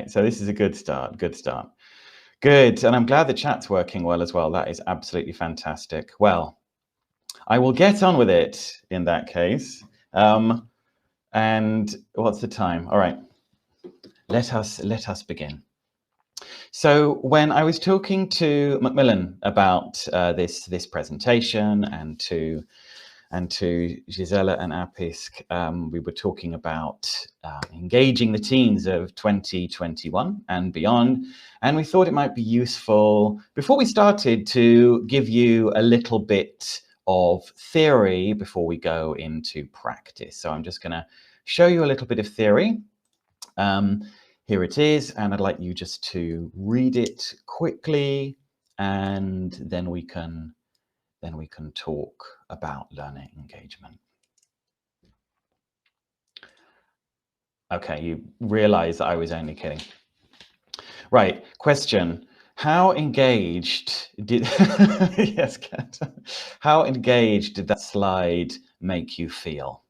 right, so this is a good start, good start. Good, and I'm glad the chat's working well as well. That is absolutely fantastic. Well, I will get on with it in that case. And what's the time? All right, let us begin. So when I was talking to Macmillan about this presentation and to Gisela and APISC, we were talking about engaging the teens of 2021 and beyond, and we thought it might be useful, before we started, to give you a little bit of theory before we go into practice. So I'm just going to show you a little bit of theory. Here it is, and I'd like you just to read it quickly, and then we can talk about learner engagement. Okay, you realize that I was only kidding. Right, question. How engaged did yes, Kat. How engaged did that slide make you feel?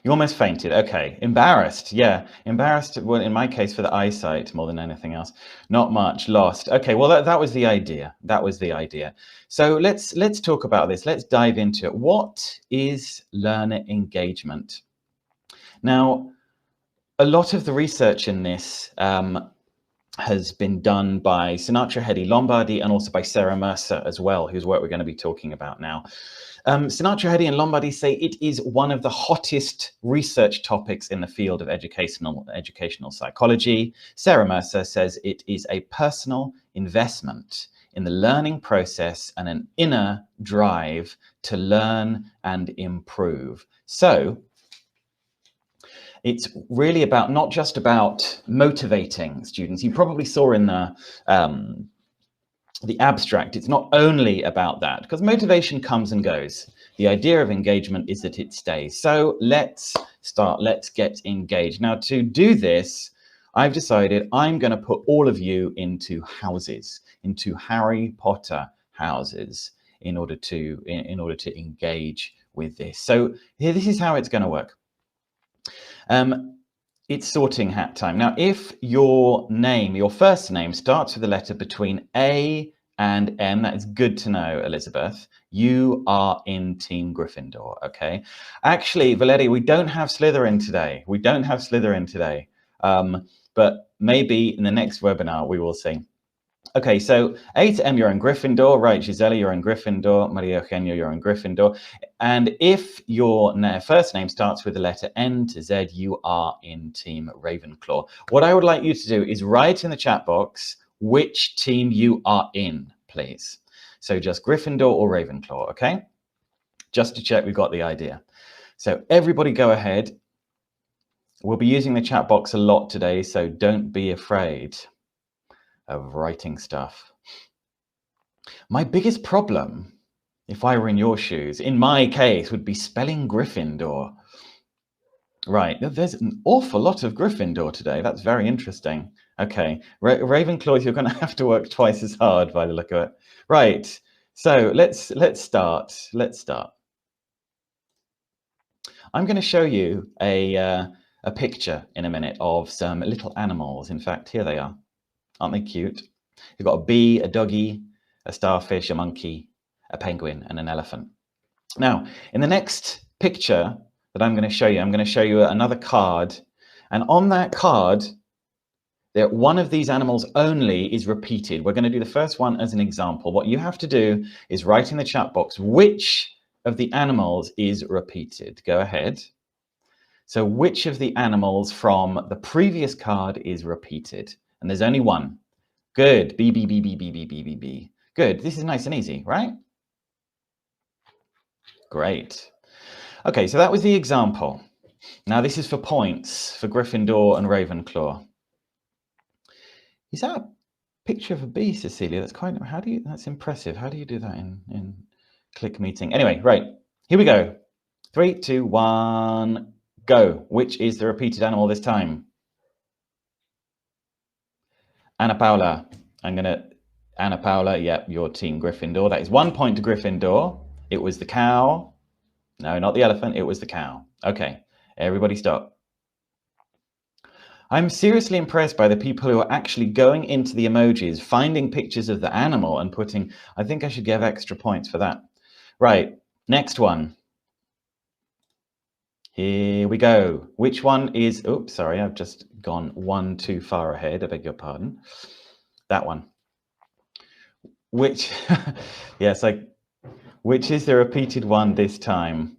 You almost fainted. Okay. Embarrassed. Yeah. Embarrassed. Well, in my case, for the eyesight more than anything else. Not much. Lost. Okay. Well, that was the idea. That was the idea. So let's talk about this. Let's dive into it. What is learner engagement? Now, a lot of the research in this has been done by Sinatra Hedy Lombardi and also by Sarah Mercer as well, whose work we're going to be talking about now. Sinatra Hedy and Lombardi say it is one of the hottest research topics in the field of educational psychology. Sarah Mercer says it is a personal investment in the learning process and an inner drive to learn and improve. So it's really about, not just about motivating students. You probably saw in the abstract, it's not only about that, because motivation comes and goes. The idea of engagement is that it stays. So let's start, let's get engaged. Now, to do this, I've decided I'm going to put all of you into houses, into Harry Potter houses, in order to engage with this. So here, this is how it's going to work. It's sorting hat time. Now, if your name, your first name, starts with a letter between A and M, that is good to know, Elizabeth, you are in Team Gryffindor, okay? Actually, Valeria, we don't have Slytherin today. We don't have Slytherin today. But maybe in the next webinar, we will see. Okay, so A to M, you're in Gryffindor, right? Gisela, you're in Gryffindor. Maria Eugenia, you're in Gryffindor. And if your first name starts with the letter N to Z, you are in Team Ravenclaw. What I would like you to do is write in the chat box which team you are in, please. So just Gryffindor or Ravenclaw, okay? Just to check we've got the idea. So everybody go ahead. We'll be using the chat box a lot today, so don't be afraid of writing stuff. My biggest problem, if I were in your shoes, in my case, would be spelling Gryffindor. Right, there's an awful lot of Gryffindor today. That's very interesting. Okay, Ravenclaw, you're going to have to work twice as hard by the look of it. Right, so let's start. Let's start. I'm going to show you a picture in a minute of some little animals. In fact, here they are. Aren't they cute? You've got a bee, a doggy, a starfish, a monkey, a penguin, and an elephant. Now, in the next picture that I'm going to show you another card. And on that card, one of these animals only is repeated. We're going to do the first one as an example. What you have to do is write in the chat box which of the animals is repeated. Go ahead. So which of the animals from the previous card is repeated? And there's only one. Good. B, B, B, B, B, B, B, B, B. Good. This is nice and easy, right? Great. Okay, so that was the example. Now this is for points for Gryffindor and Ravenclaw. Is that a picture of a bee, Cecilia? That's quite, that's impressive. How do you do that in Click Meeting? Anyway, right, here we go. 3, 2, 1, go. Which is the repeated animal this time? Anna Paula. Anna Paula, yep, your Team Gryffindor. That is 1 point to Gryffindor. It was the cow. No, not the elephant. It was the cow. Okay, everybody stop. I'm seriously impressed by the people who are actually going into the emojis, finding pictures of the animal and putting, I think I should give extra points for that. Right, next one. Here we go. Which one is, oops, sorry, I've just gone one too far ahead. I beg your pardon. That one. Which, yes, which is the repeated one this time?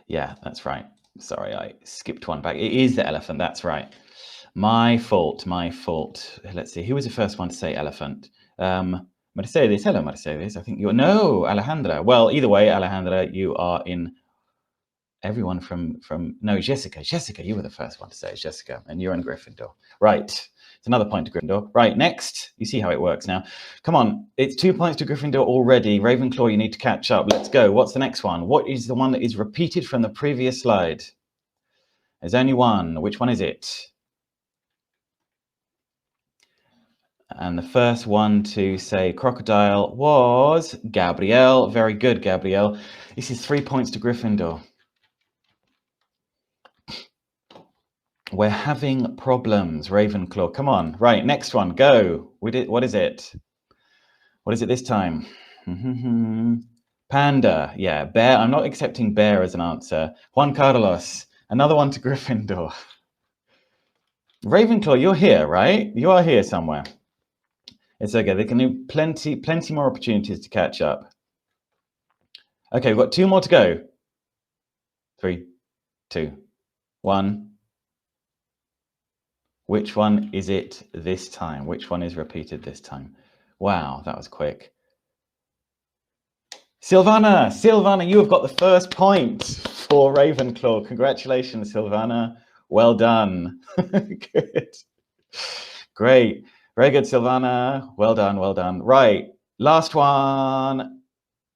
Yeah, that's right. Sorry, I skipped one back. It is the elephant, that's right. My fault, my fault. Let's see, who was the first one to say elephant? Mercedes, hello Mercedes. I think you're, no, Alejandra. Well, either way, Alejandra, you are in, everyone from, no, Jessica, you were the first one to say it, Jessica, and you're in Gryffindor. Right, it's another point to Gryffindor. Right, next, you see how it works now. Come on, it's 2 points to Gryffindor already. Ravenclaw, you need to catch up. Let's go. What's the next one? What is the one that is repeated from the previous slide? There's only one. Which one is it? And the first one to say crocodile was Gabrielle. Very good, Gabrielle. This is 3 points to Gryffindor. We're having problems, Ravenclaw. Come on. Right, next one. Go. What is it? What is it this time? Panda. Yeah, bear. I'm not accepting bear as an answer. Juan Carlos. Another one to Gryffindor. Ravenclaw, you're here, right? You are here somewhere. It's okay. There can be plenty more opportunities to catch up. Okay, we've got 2 more to go. 3, 2, 1. Which one is it this time? Which one is repeated this time? Wow, that was quick. Silvana, you have got the first point for Ravenclaw. Congratulations, Silvana. Well done. Good. Great. Very good, Silvana. Well done, well done. Right, last one.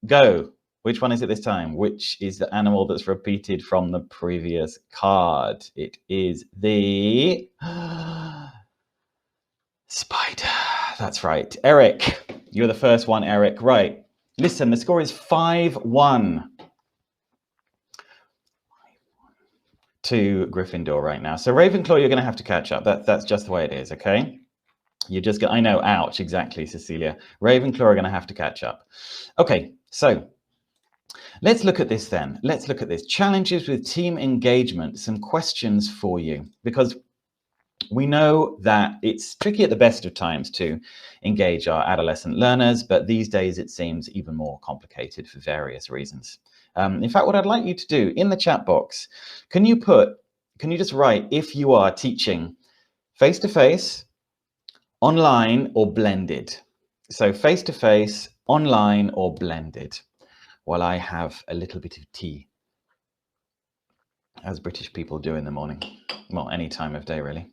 Go. Which one is it this time? Which is the animal that's repeated from the previous card? It is the spider. That's right. Eric, you're the first one, Eric. Right. Listen, the score is 5-1 to Gryffindor right now. So Ravenclaw, you're going to have to catch up. That's just the way it is, okay? You're just going to, I know, ouch, exactly, Cecilia. Ravenclaw are going to have to catch up. Okay, so let's look at this then. Let's look at this. Challenges with team engagement, some questions for you, because we know that it's tricky at the best of times to engage our adolescent learners, but these days it seems even more complicated for various reasons. In fact, what I'd like you to do in the chat box, can you just write if you are teaching face-to-face, online, or blended? So face-to-face, online, or blended, while I have a little bit of tea, as British people do in the morning. Well, any time of day, really.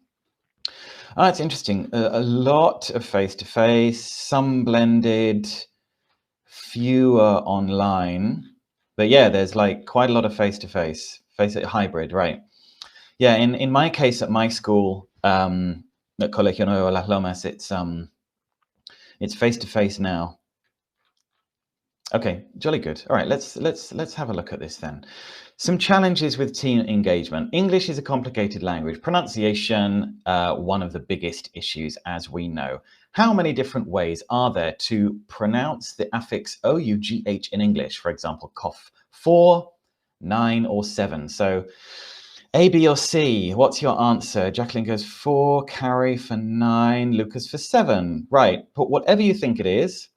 It's interesting. A lot of face-to-face, some blended, fewer online. But yeah, there's like quite a lot of face-to-face, hybrid, right? Yeah, in my case at my school, at Colegio Nuevo Las Lomas, it's face-to-face now. Okay, jolly good. All right, let's have a look at this then. Some challenges with team engagement. English is a complicated language. Pronunciation, one of the biggest issues, as we know. How many different ways are there to pronounce the affix O-U-G-H in English? For example, cough. 4, 9, or 7. So A, B, or C, what's your answer? Jacqueline goes 4, Carrie for 9, Lucas for 7. Right, but whatever you think it is.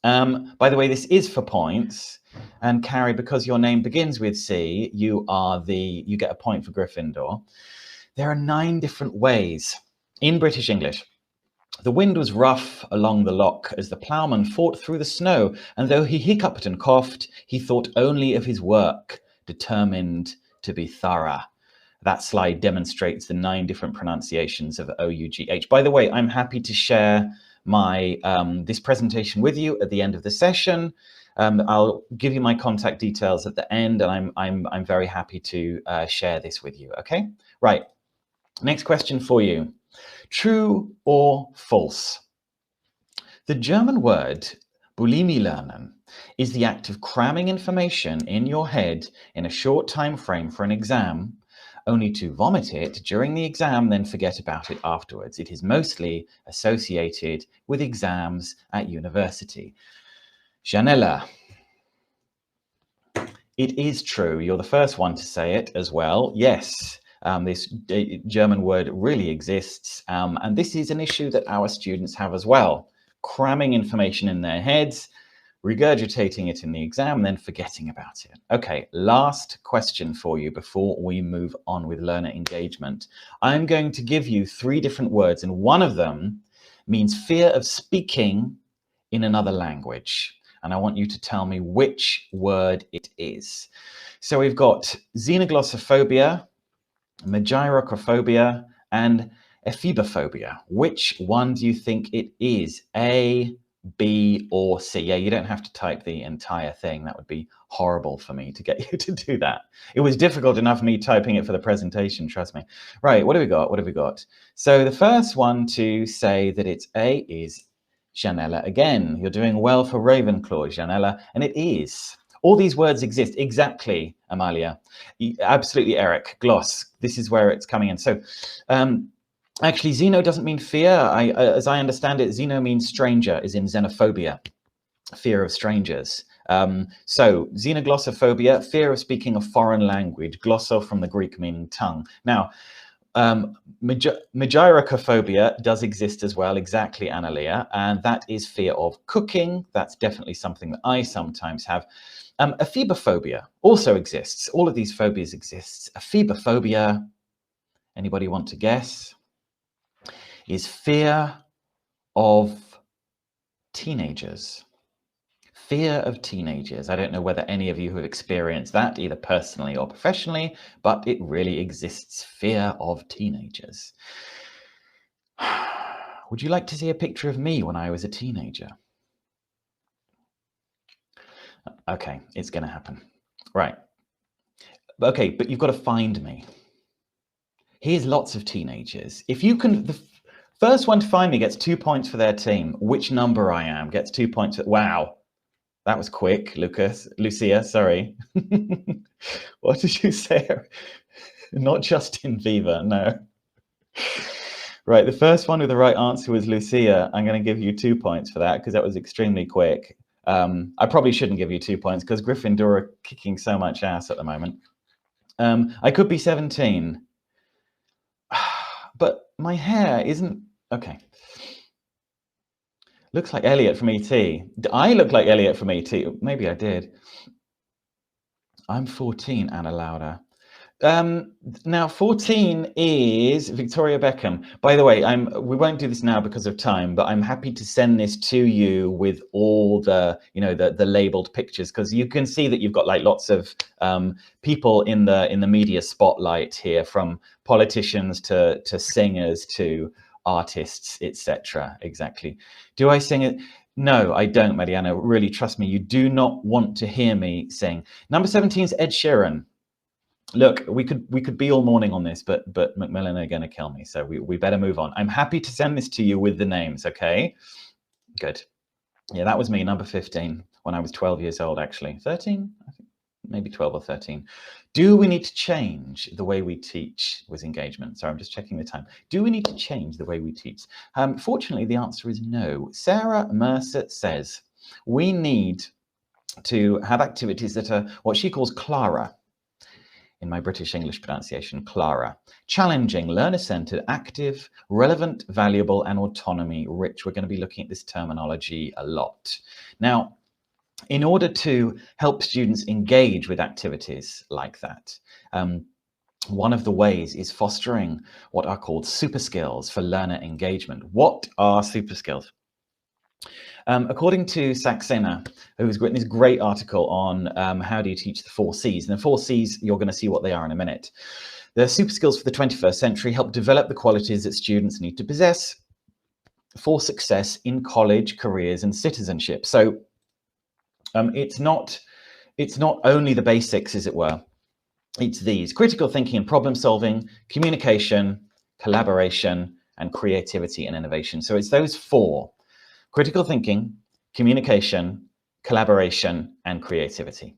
By the way, this is for points. And Carrie, because your name begins with C, you get a point for Gryffindor. There are 9 different ways in British English. The wind was rough along the loch as the ploughman fought through the snow, and though he hiccuped and coughed, he thought only of his work, determined to be thorough. That slide demonstrates the 9 different pronunciations of O-U-G-H. By the way, I'm happy to share my this presentation with you at the end of the session. I'll give you my contact details at the end, and I'm very happy to share this with you. Okay, right. Next question for you: true or false? The German word Bulimi lernen is the act of cramming information in your head in a short time frame for an exam, only to vomit it during the exam, then forget about it afterwards. It is mostly associated with exams at university. Janella. It is true. You're the first one to say it as well. Yes, this German word really exists. And this is an issue that our students have as well. Cramming information in their heads, regurgitating it in the exam, then forgetting about it. Okay, last question for you before we move on with learner engagement. I'm going to give you 3 different words, and one of them means fear of speaking in another language. And I want you to tell me which word it is. So we've got xenoglossophobia, magyrocophobia, and ephebephobia. Which one do you think it is? A, B, or C? Yeah, you don't have to type the entire thing. That would be horrible for me to get you to do that. It was difficult enough me typing it for the presentation, trust me. Right, what have we got? What have we got? So the first one to say that it's A is Janella. Again, you're doing well for Ravenclaw, Janella, and it is. All these words exist. Exactly, Amalia. Absolutely, Eric. Gloss. This is where it's coming in. So actually, xeno doesn't mean fear. As I understand it, xeno means stranger, is in xenophobia, fear of strangers. So xenoglossophobia, fear of speaking a foreign language. Glosso from the Greek meaning tongue. Now, magyrocophobia does exist as well, exactly, Analia, and that is fear of cooking. That's definitely something that I sometimes have. Ephebephobia also exists. All of these phobias exist. Ephebephobia, anybody want to guess, is fear of teenagers. Fear of teenagers. I don't know whether any of you have experienced that, either personally or professionally, but it really exists. Fear of teenagers. Would you like to see a picture of me when I was a teenager? Okay, it's going to happen. Right. Okay, but you've got to find me. Here's lots of teenagers. If you can, the first one to find me gets 2 points for their team. Which number I am gets 2 points. Wow. That was quick, Lucia, sorry. What did you say? Not Justin Bieber, no. Right, the first one with the right answer was Lucia. I'm going to give you 2 points for that because that was extremely quick. I probably shouldn't give you 2 points because Gryffindor are kicking so much ass at the moment. I could be 17. But my hair isn't... Okay. Looks like Elliot from ET. I look like Elliot from ET. Maybe I did. I'm 14, Anna Lauda. Now 14 is Victoria Beckham. By the way, we won't do this now because of time, but I'm happy to send this to you with all the, the labeled pictures, because you can see that you've got like lots of people in the media spotlight here, from politicians to singers to artists, etc. Exactly. Do I sing it? No, I don't, Mariana. Really, trust me, you do not want to hear me sing. Number 17 is Ed Sheeran. Look, we could be all morning on this, but Macmillan are going to kill me, so we better move on. I'm happy to send this to you with the names, okay? Good. Yeah, that was me, number 15, when I was 12 years old, actually. 13? I think maybe 12 or 13. Do we need to change the way we teach with engagement? Sorry, I'm just checking the time. Do we need to change the way we teach? Fortunately, the answer is no. Sarah Mercer says we need to have activities that are what she calls Clara. In my British English pronunciation, Clara. Challenging, learner-centered, active, relevant, valuable, and autonomy rich. We're going to be looking at this terminology a lot. Now, in order to help students engage with activities like that, one of the ways is fostering what are called super skills for learner engagement. What are super skills? According to Saxena, who's written this great article on how do you teach the 4 C's, and the 4 C's, you're going to see what they are in a minute. The super skills for the 21st century help develop the qualities that students need to possess for success in college, careers, and citizenship. So it's not only the basics, as it were. It's these: critical thinking and problem solving, communication, collaboration, and creativity and innovation. So it's those 4. Critical thinking, communication, collaboration, and creativity.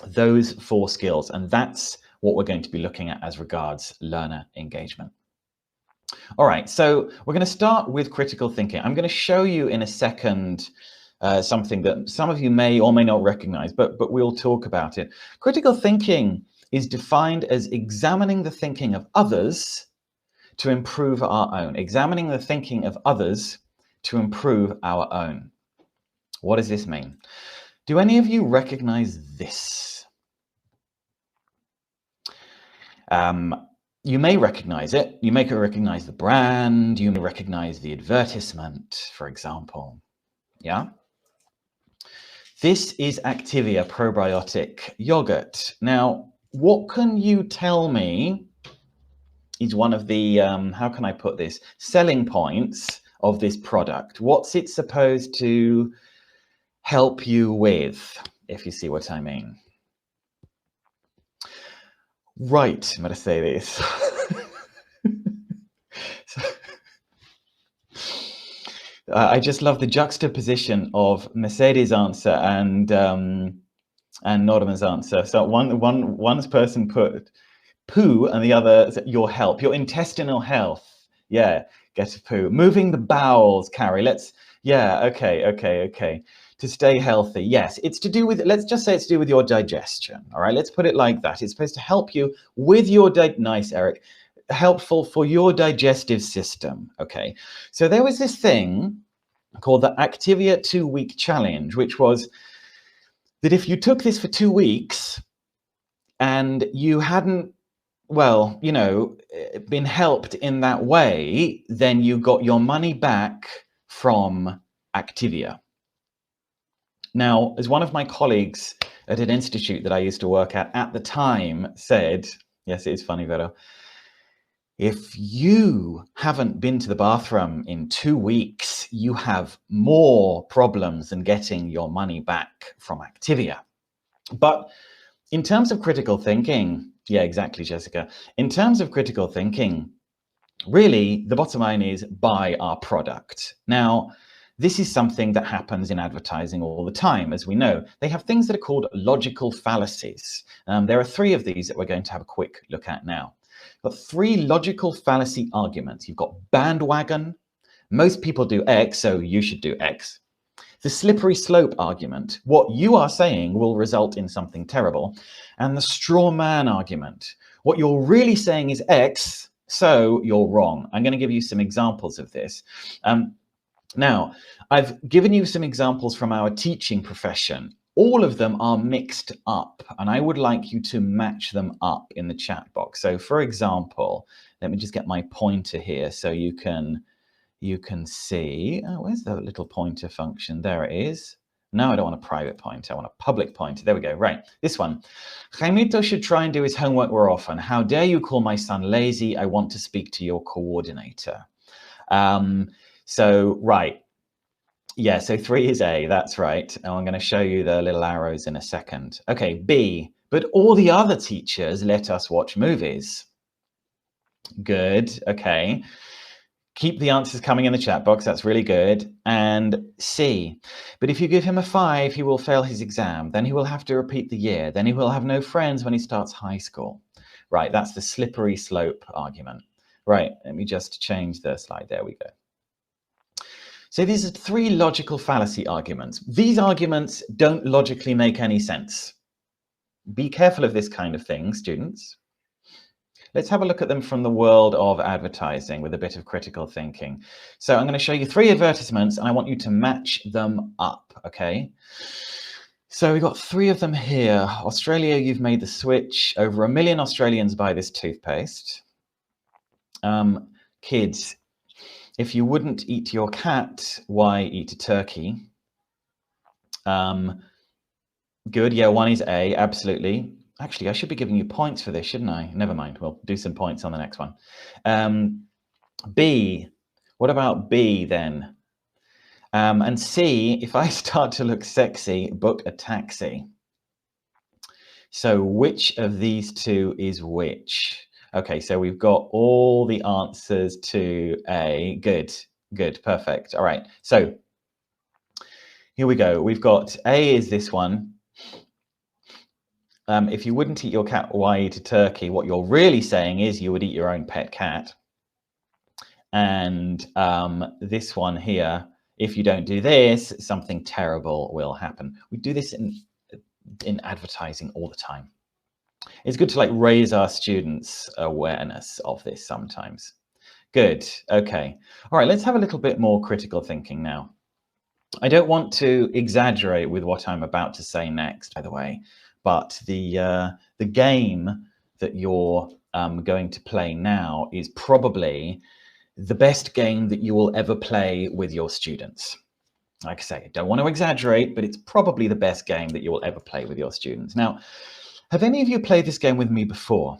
Those 4 skills, and that's what we're going to be looking at as regards learner engagement. All right, so we're going to start with critical thinking. I'm going to show you in a second something that some of you may or may not recognize, but we'll talk about it. Critical thinking is defined as examining the thinking of others to improve our own. Examining the thinking of others to improve our own. What does this mean? Do any of you recognize this? You may recognize it. You may recognize the brand. You may recognize the advertisement, for example. Yeah? This is Activia probiotic yogurt. Now, what can you tell me is one of the, how can I put this, selling points of this product? What's it supposed to help you with, if you see what I mean? Right, I'm going to say this. I just love the juxtaposition of Mercedes' answer and Norman's answer. So one person put poo and the other your help, your intestinal health. Yeah, get a poo. Moving the bowels, Carrie. Okay. To stay healthy. Yes, it's to do with, let's just say it's to do with your digestion. All right, let's put it like that. It's supposed to help you with your, nice, Eric, helpful for your digestive system. Okay, so there was this thing called the Activia 2-week challenge, which was that if you took this for 2 weeks and you hadn't, well, you know, been helped in that way, then you got your money back from Activia. Now, as one of my colleagues at an institute that I used to work at the time said, yes, it is funny, Vero, if you haven't been to the bathroom in 2 weeks, you have more problems than getting your money back from Activia. But in terms of critical thinking, yeah, exactly, Jessica. In terms of critical thinking, really, the bottom line is buy our product. Now, this is something that happens in advertising all the time, as we know. They have things that are called logical fallacies. There are 3 of these that we're going to have a quick look at now. But 3 logical fallacy arguments. You've got bandwagon. Most people do X, so you should do X. The slippery slope argument. What you are saying will result in something terrible. And the straw man argument. What you're really saying is X, so you're wrong. I'm going to give you some examples of this. Now, I've given you some examples from our teaching profession. All of them are mixed up, and I would like you to match them up in the chat box. So, for example, let me just get my pointer here so you can see. Oh, where's the little pointer function? There it is. No, I don't want a private pointer. I want a public pointer. There we go. Right, this one. Jaimito should try and do his homework more often. How dare you call my son lazy? I want to speak to your coordinator. So, right. Yeah, so 3 is A, that's right. And I'm going to show you the little arrows in a second. Okay, B, but all the other teachers let us watch movies. Good, okay. Keep the answers coming in the chat box, that's really good. And C, but if you give him a 5, he will fail his exam. Then he will have to repeat the year. Then he will have no friends when he starts high school. Right, that's the slippery slope argument. Right, let me just change the slide. There we go. So these are 3 logical fallacy arguments. These arguments don't logically make any sense. Be careful of this kind of thing, students. Let's have a look at them from the world of advertising with a bit of critical thinking. So I'm going to show you 3 advertisements and I want you to match them up, okay? So we've got 3 of them here. Australia, you've made the switch. Over 1 million Australians buy this toothpaste. Kids, if you wouldn't eat your cat, why eat a turkey? Good, yeah, 1 is A, absolutely. Actually, I should be giving you points for this, shouldn't I? Never mind, we'll do some points on the next one. B, what about B then? And C, if I start to look sexy, book a taxi. So which of these 2 is which? Okay, so we've got all the answers to A. Good, perfect. All right, so here we go. We've got A is this one. If you wouldn't eat your cat, why eat a turkey? What you're really saying is you would eat your own pet cat. And this one here, if you don't do this, something terrible will happen. We do this in advertising all the time. It's good to like raise our students' awareness of this sometimes. Good. Okay. All right. Let's have a little bit more critical thinking now. I don't want to exaggerate with what I'm about to say next, by the way, but the game that you're going to play now is probably the best game that you will ever play with your students. Like I say, I don't want to exaggerate, but it's probably the best game that you will ever play with your students. Now, have any of you played this game with me before?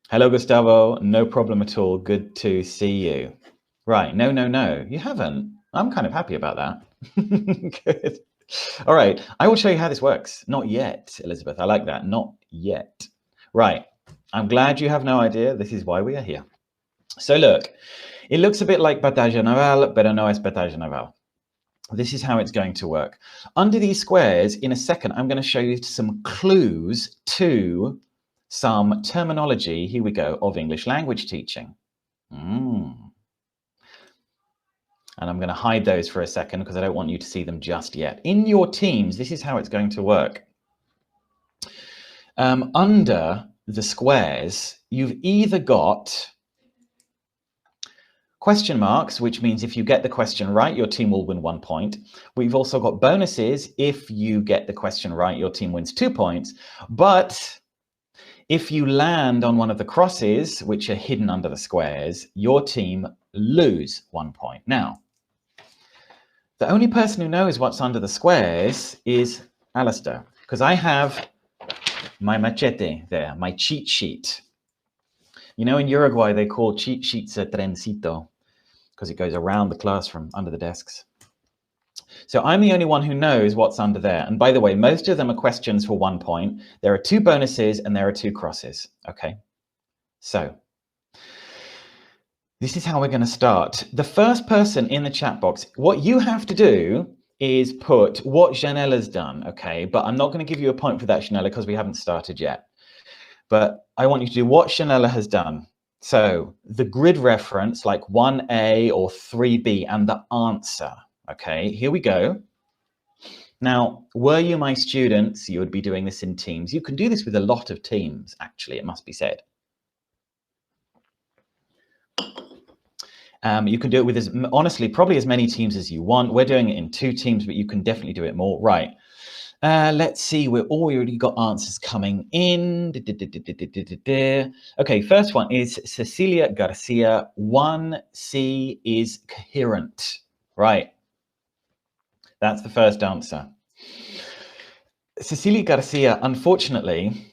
Hello, Gustavo. No problem at all. Good to see you. Right. No, you haven't. I'm kind of happy about that. Good. All right. I will show you how this works. Not yet, Elizabeth. I like that. Not yet. Right. I'm glad you have no idea. This is why we are here. So look, it looks a bit like batalla naval, pero no es batalla naval. This is how it's going to work. Under these squares, in a second, I'm going to show you some clues to some terminology, here we go, of English language teaching. And I'm going to hide those for a second because I don't want you to see them just yet. In your teams, this is how it's going to work. Under the squares, you've either got question marks, which means if you get the question right, your team will win 1 point. We've also got bonuses. If you get the question right, your team wins 2 points. But if you land on one of the crosses, which are hidden under the squares, your team lose 1 point. Now, the only person who knows what's under the squares is Alastair, because I have my machete there, my cheat sheet. You know, in Uruguay, they call cheat sheets a trencito because it goes around the classroom under the desks. So I'm the only one who knows what's under there. And by the way, most of them are questions for 1 point. There are 2 bonuses and there are 2 crosses. Okay, so this is how we're going to start. The first person in the chat box, what you have to do is put what Janella's done, okay? But I'm not going to give you a point for that, Janella, because we haven't started yet. But I want you to do what Janella has done. So the grid reference, like 1A or 3B, and the answer. Okay, here we go. Now, were you my students, you would be doing this in teams. You can do this with a lot of teams, actually, it must be said. You can do it with, honestly, probably as many teams as you want. We're doing it in 2 teams, but you can definitely do it more. Right. Let's see, we already got answers coming in. Okay, first one is Cecilia Garcia. 1C is coherent. Right. That's the first answer. Cecilia Garcia, unfortunately,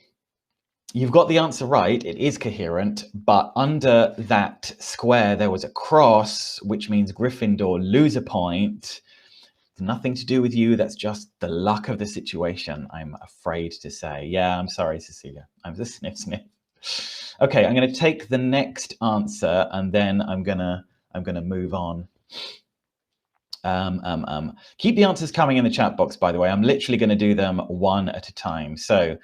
you've got the answer right. It is coherent, but under that square, there was a cross, which means Gryffindor lose a point. Nothing to do with you. That's just the luck of the situation, I'm afraid to say. Yeah, I'm sorry, Cecilia. I'm the sniff. Okay, I'm going to take the next answer, and then I'm gonna move on. Keep the answers coming in the chat box, by the way. I'm literally going to do them one at a time. So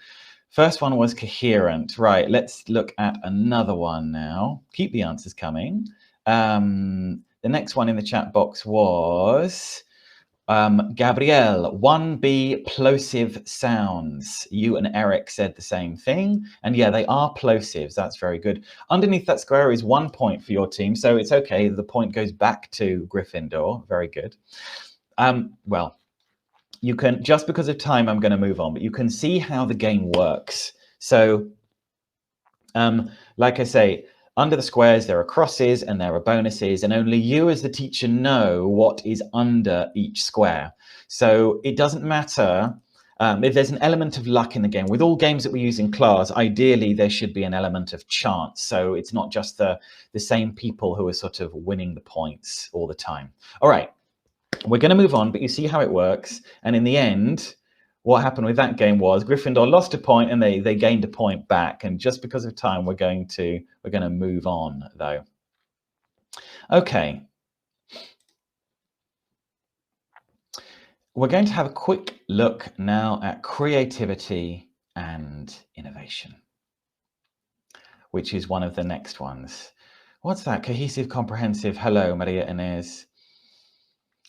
first one was coherent. Right, let's look at another one now. Keep the answers coming. The next one in the chat box was Gabrielle, 1B, plosive sounds. You and Eric said the same thing. And yeah, they are plosives. That's very good. Underneath that square is 1 point for your team. So it's okay. The point goes back to Gryffindor. Very good. Well, you can, just because of time, I'm going to move on, but you can see how the game works. So like I say, under the squares, there are crosses and there are bonuses, and only you as the teacher know what is under each square. So it doesn't matter if there's an element of luck in the game. With all games that we use in class, ideally, there should be an element of chance. So it's not just the same people who are sort of winning the points all the time. All right, we're going to move on, but you see how it works. And in the end, what happened with that game was Gryffindor lost a point and they gained a point back. And just because of time, we're going to move on, though. Okay. We're going to have a quick look now at creativity and innovation, which is one of the next ones. What's that? Cohesive, comprehensive. Hello, Maria Inez.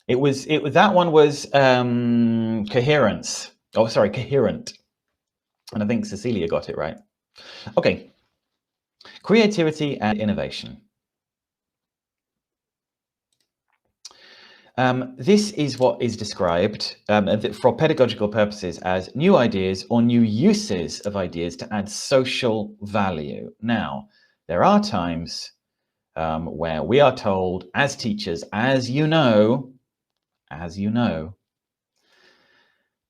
That one was coherence. Oh, sorry, coherent. And I think Cecilia got it right. Okay. Creativity and innovation. This is what is described for pedagogical purposes as new ideas or new uses of ideas to add social value. Now, there are times where we are told as teachers, as you know,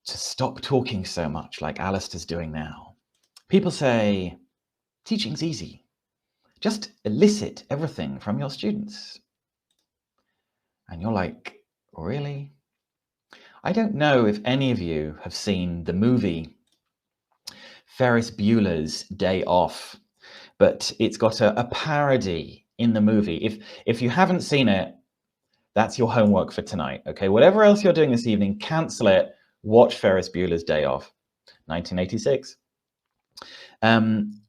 to stop talking so much like Alastair's doing now. People say, teaching's easy. Just elicit everything from your students. And you're like, really? I don't know if any of you have seen the movie Ferris Bueller's Day Off, but it's got a parody in the movie. If you haven't seen it, that's your homework for tonight, okay? Whatever else you're doing this evening, cancel it, watch Ferris Bueller's Day Off, 1986.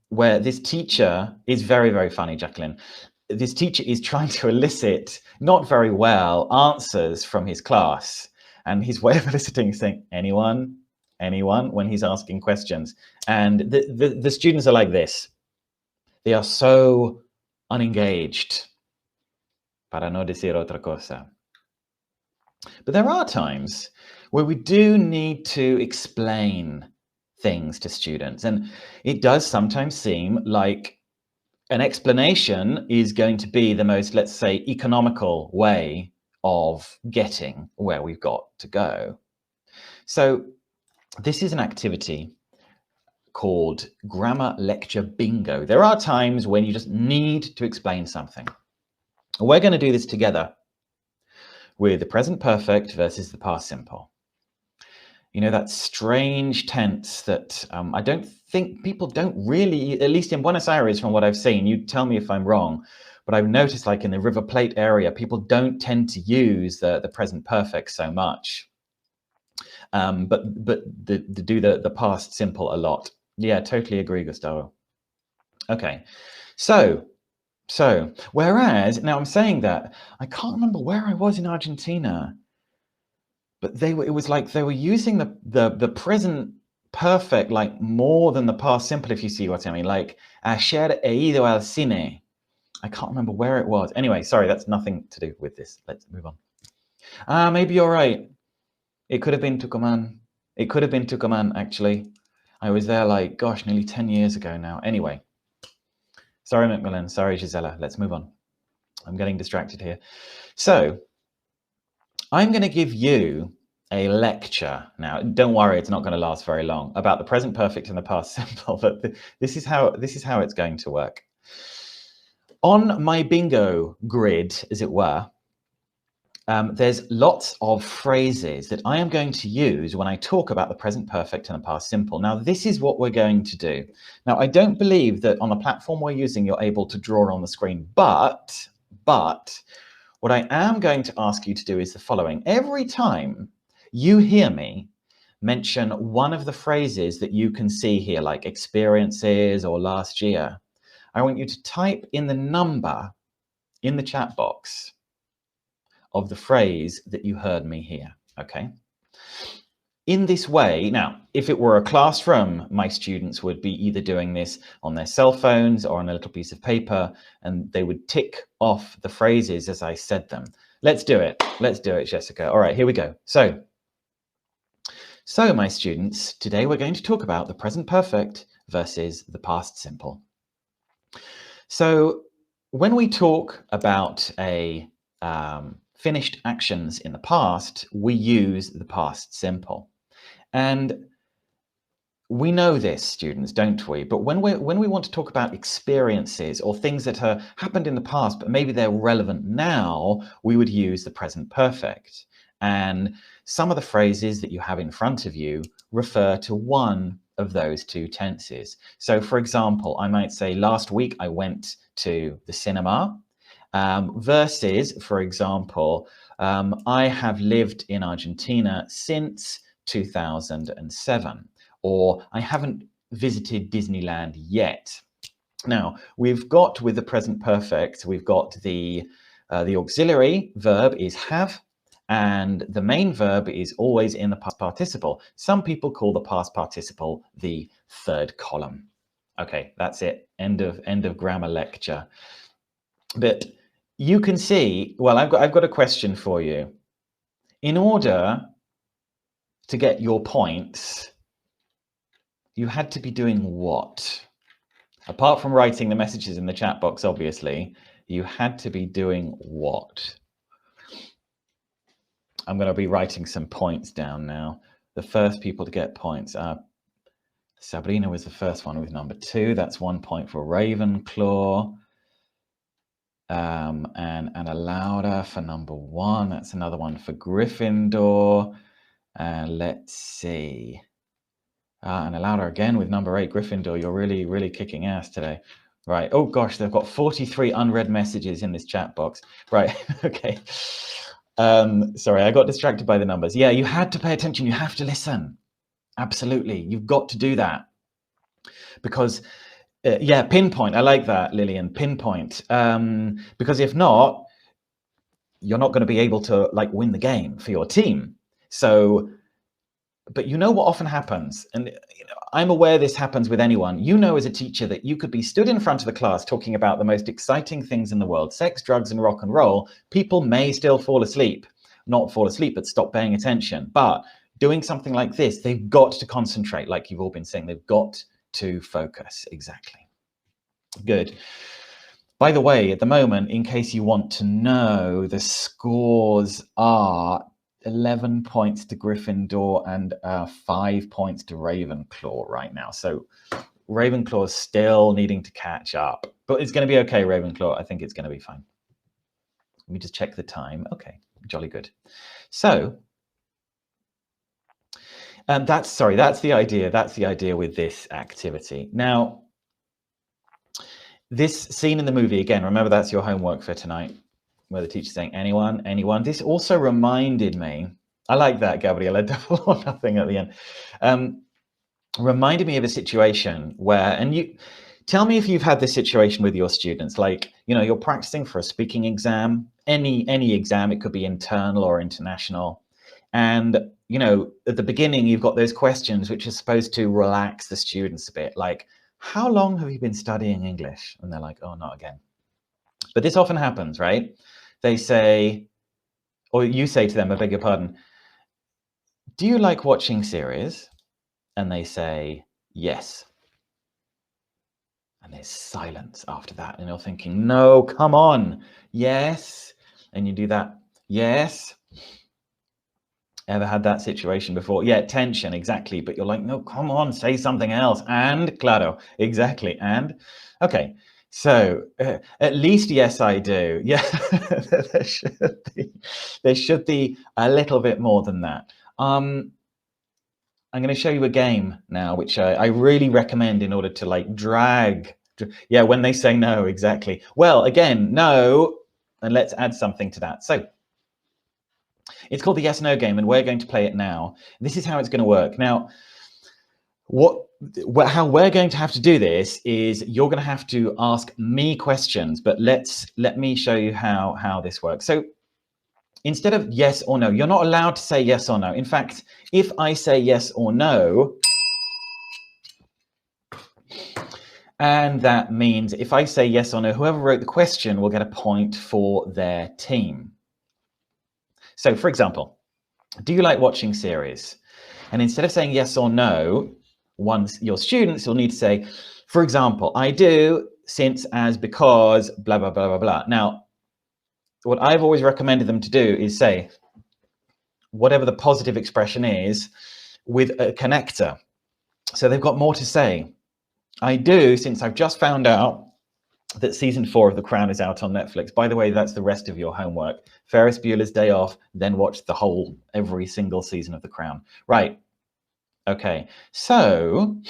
Where this teacher is very, very funny, Jacqueline. This teacher is trying to elicit, not very well, answers from his class. And his way of eliciting is saying, anyone, when he's asking questions. And the students are like this. They are so unengaged. Para no decir otra cosa. But there are times where we do need to explain things to students. And it does sometimes seem like an explanation is going to be the most, let's say, economical way of getting where we've got to go. So this is an activity called Grammar Lecture Bingo. There are times when you just need to explain something. We're going to do this together with the present perfect versus the past simple. You know, that strange tense that I don't think people don't really, at least in Buenos Aires, from what I've seen, you tell me if I'm wrong, but I've noticed like in the River Plate area, people don't tend to use the present perfect so much. But do the past simple a lot. Yeah, totally agree, Gustavo. Okay, so whereas, now I'm saying that, I can't remember where I was in Argentina, but it was like they were using the present perfect like more than the past simple, if you see what I mean. Like, ayer he ido al cine. I can't remember where it was. Anyway, sorry, that's nothing to do with this. Let's move on. Maybe you're right. It could have been Tucumán. It could have been Tucumán, actually. I was there like, gosh, nearly 10 years ago now. Anyway, sorry, Macmillan. Sorry, Gisela. Let's move on. I'm getting distracted here. So I'm going to give you a lecture now. Don't worry, it's not going to last very long, about the present perfect and the past simple, but this is how it's going to work. On my bingo grid, as it were, there's lots of phrases that I am going to use when I talk about the present perfect and the past simple. Now, this is what we're going to do. Now, I don't believe that on the platform we're using, you're able to draw on the screen, but what I am going to ask you to do is the following. Every time you hear me mention one of the phrases that you can see here, like experiences or last year, I want you to type in the number in the chat box of the phrase that you heard me hear, okay? In this way, now, if it were a classroom, my students would be either doing this on their cell phones or on a little piece of paper, and they would tick off the phrases as I said them. Let's do it. Let's do it, Jessica. All right, here we go. So my students, today we're going to talk about the present perfect versus the past simple. So when we talk about a finished actions in the past, we use the past simple. And we know this, students, don't we? But when we want to talk about experiences or things that have happened in the past, but maybe they're relevant now, we would use the present perfect. And some of the phrases that you have in front of you refer to one of those two tenses. So for example, I might say, last week I went to the cinema. versus, for example, I have lived in Argentina since 2007, or I haven't visited Disneyland yet. Now, we've got, with the present perfect, we've got the auxiliary verb is have, and the main verb is always in the past participle. Some people call the past participle the third column. Okay, that's it. End of grammar lecture. But you can see, well, I've got a question for you. In order to get your points, you had to be doing what? Apart from writing the messages in the chat box, obviously, you had to be doing what? I'm going to be writing some points down now. The first people to get points are Sabrina was the first one with number 2. That's 1 point for Ravenclaw. And Anna Laura for number 1. That's another one for Gryffindor. And let's see. Anna Laura again with number 8, Gryffindor. You're really, really kicking ass today. Right. Oh, gosh, they've got 43 unread messages in this chat box. Right. Okay. Sorry, I got distracted by the numbers. Yeah, you had to pay attention. You have to listen. Absolutely. You've got to do that. Because, yeah, pinpoint. I like that, Lillian. Pinpoint. Because if not, you're not going to be able to, like, win the game for your team. So, but you know what often happens, and you know, I'm aware this happens with anyone. You know, as a teacher, that you could be stood in front of the class talking about the most exciting things in the world, sex, drugs, and rock and roll. People may still fall asleep. Not fall asleep, but stop paying attention. But doing something like this, they've got to concentrate, like you've all been saying. They've got to focus. Exactly. Good. By the way, at the moment, in case you want to know, the scores are 11 points to Gryffindor and 5 points to Ravenclaw right now. So Ravenclaw is still needing to catch up, but it's going to be okay, Ravenclaw. I think it's going to be fine. Let me just check the time. Okay, jolly good. So that's the idea. That's the idea with this activity. Now, this scene in the movie, again, remember that's your homework for tonight, where the teacher's saying, anyone, anyone. This also reminded me, I like that, Gabriella, double or nothing at the end. Reminded me of a situation where, and you tell me if you've had this situation with your students, like, you know, you're practicing for a speaking exam, any exam, it could be internal or international. And, you know, at the beginning, you've got those questions which are supposed to relax the students a bit, like, how long have you been studying English? And they're like, oh, not again. But this often happens, right? They say, or you say to them, I beg your pardon, do you like watching series? And they say, yes. And there's silence after that. And you're thinking, no, come on. Yes. And you do that. Yes. Ever had that situation before? Yeah, tension, exactly. But you're like, no, come on, say something else. And, claro, exactly. And, okay. So at least, yes, I do. Yeah, there should be a little bit more than that. I'm going to show you a game now, which I really recommend in order to like drag. Yeah, when they say no, exactly. Well, again, no, and let's add something to that. So it's called the yes, no game, and we're going to play it now. This is how it's going to work. Now, how we're going to have to do this is you're going to have to ask me questions, but let me show you how this works. So instead of yes or no, you're not allowed to say yes or no. In fact, if I say yes or no, and that means if I say yes or no, whoever wrote the question will get a point for their team. So for example, do you like watching series? And instead of saying yes or no, your students will need to say, for example, I do, since, as, because, blah, blah, blah, blah, blah. Now, what I've always recommended them to do is say whatever the positive expression is with a connector. So they've got more to say. I do, since I've just found out that season 4 of The Crown is out on Netflix. By the way, that's the rest of your homework. Ferris Bueller's Day Off, then watch every single season of The Crown. Right. Okay. So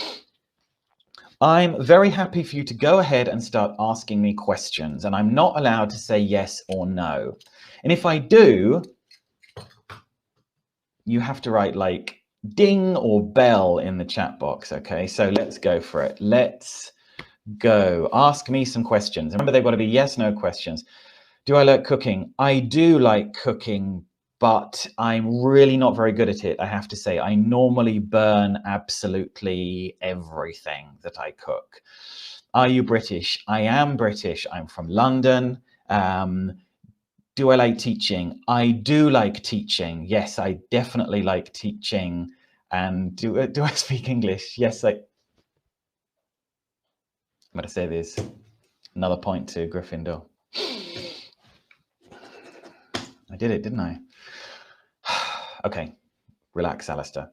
I'm very happy for you to go ahead and start asking me questions, and I'm not allowed to say yes or no. And if I do, you have to write like ding or bell in the chat box, okay? So let's go for it. Let's go. Ask me some questions. Remember, they've got to be yes, no questions. Do I like cooking? I do like cooking, but I'm really not very good at it, I have to say. I normally burn absolutely everything that I cook. Are you British? I am British. I'm from London. Do I like teaching? I do like teaching. Yes, I definitely like teaching. And do I speak English? Yes, I'm going to say this. Another point to Gryffindor. I did it, didn't I? Okay, relax, Alastair.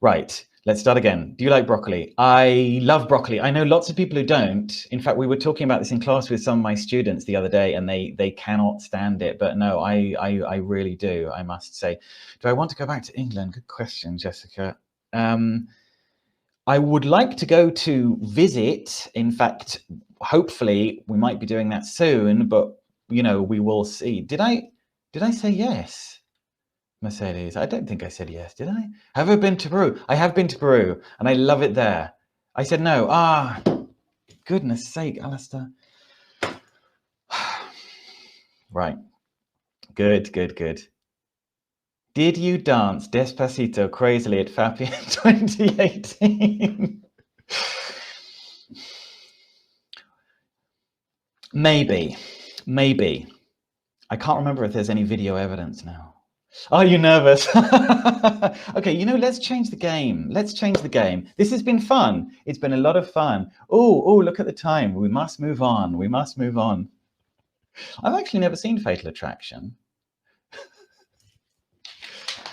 Right, let's start again. Do you like broccoli? I love broccoli. I know lots of people who don't. In fact, we were talking about this in class with some of my students the other day, and they cannot stand it. But no, I really do, I must say. Do I want to go back to England? Good question, Jessica. I would like to go to visit. In fact, hopefully we might be doing that soon, but you know, we will see. Did I say yes? Mercedes, I don't think I said yes, did I? Have I been to Peru? I have been to Peru, and I love it there. I said no. Ah, goodness sake, Alastair. Right. Good, good, good. Did you dance Despacito crazily at FAPI in 2018? Maybe. I can't remember if there's any video evidence now. Are you nervous? Okay, you know, let's change the game. Let's change the game. This has been fun. It's been a lot of fun. Oh, look at the time. We must move on. We must move on. I've actually never seen Fatal Attraction.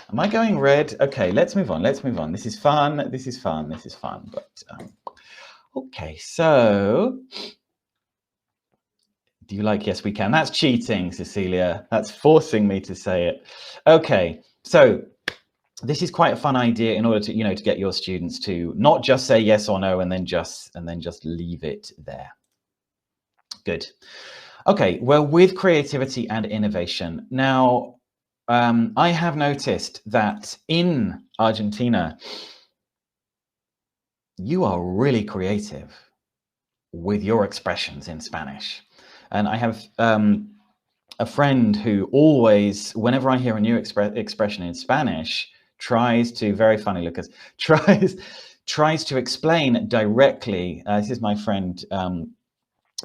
Am I going red? Okay, let's move on. Let's move on. This is fun. This is fun. This is fun. But okay, so do you like yes we can? That's cheating, Cecilia. That's forcing me to say it. Okay, so this is quite a fun idea in order to, you know, to get your students to not just say yes or no and then just leave it there. Good. Okay, well, with creativity and innovation. Now, I have noticed that in Argentina, you are really creative with your expressions in Spanish. And I have a friend who always, whenever I hear a new expression in Spanish, tries to, very funny Lucas, tries to explain directly. This is my friend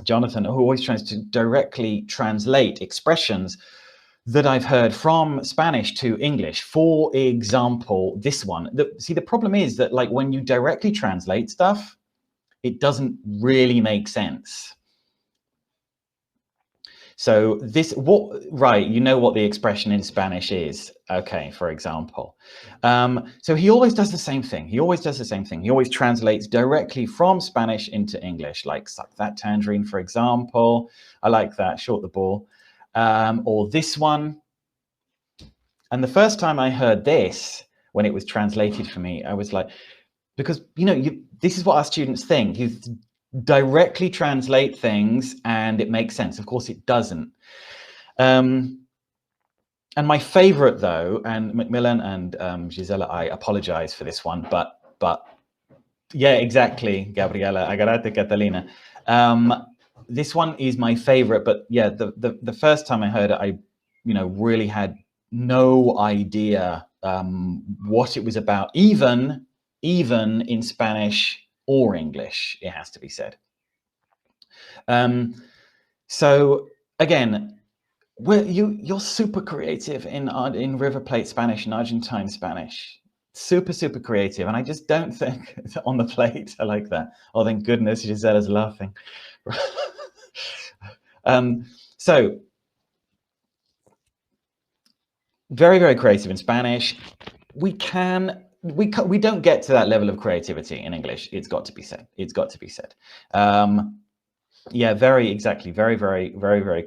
Jonathan, who always tries to directly translate expressions that I've heard from Spanish to English. For example, this one. See, the problem is that, like, when you directly translate stuff, it doesn't really make sense. So this, right, you know what the expression in Spanish is. Okay, for example. So he always does the same thing. He always translates directly from Spanish into English, like suck that tangerine, for example. I like that, short the ball. Or this one. And the first time I heard this, when it was translated for me, I was like, because, you know, this is what our students think. You directly translate things and it makes sense. Of course it doesn't. And my favorite, though, and Macmillan and Gisela, I apologize for this one, but yeah, exactly, Gabriela, agarrate Catalina. This one is my favorite, but yeah, the first time I heard it, I, you know, really had no idea what it was about, even in Spanish or English, it has to be said. So again, you're super creative in River Plate Spanish and Argentine Spanish. Super creative, and I just don't think on the plate. I like that. Oh, thank goodness, Gisela's laughing. So very creative in Spanish. We don't get to that level of creativity in English. It's got to be said. It's got to be said. Yeah, very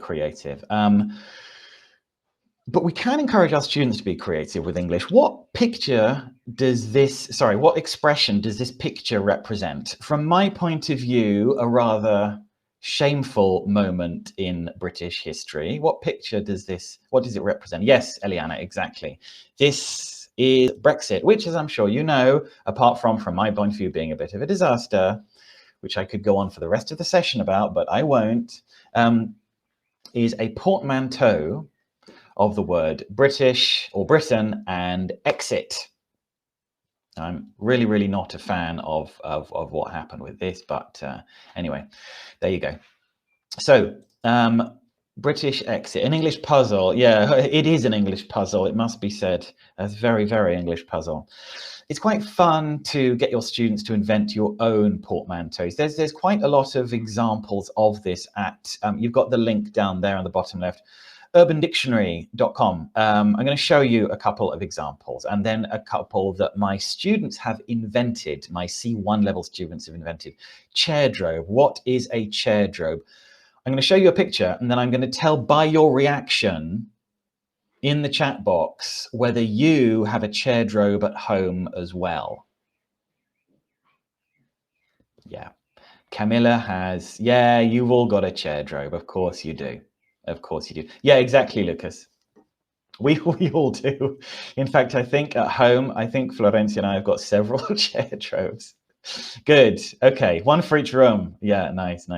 creative. But we can encourage our students to be creative with English. What picture does this, what expression does this picture represent? From my point of view, a rather shameful moment in British history. What picture does this, what does it represent? Yes, Eliana, exactly. This is Brexit, which, as I'm sure you know, apart from my point of view being a bit of a disaster, which I could go on for the rest of the session about, but I won't, is a portmanteau of the word British or Britain and exit. I'm really not a fan of what happened with this, but anyway, there you go. So British exit, an English puzzle. Yeah, it is an English puzzle, it must be said. A very English puzzle. It's quite fun to get your students to invent your own portmanteaus. There's quite a lot of examples of this at, you've got the link down there on the bottom left, urbandictionary.com. I'm going to show you a couple of examples and then a couple that my students have invented, my C1 level students have invented. Chair drobe. What is a chair drobe? I'm going to show you a picture and then I'm going to tell by your reaction in the chat box whether you have a chair drobe at home as well. Yeah, Camilla has, yeah, you've all got a chair drobe. Of course you do. Of course you do. Yeah, exactly, Lucas. We all do. In fact, I think at home, I think Florencia and I have got several chair drobes. Good. Okay, one for each room. Yeah, nice.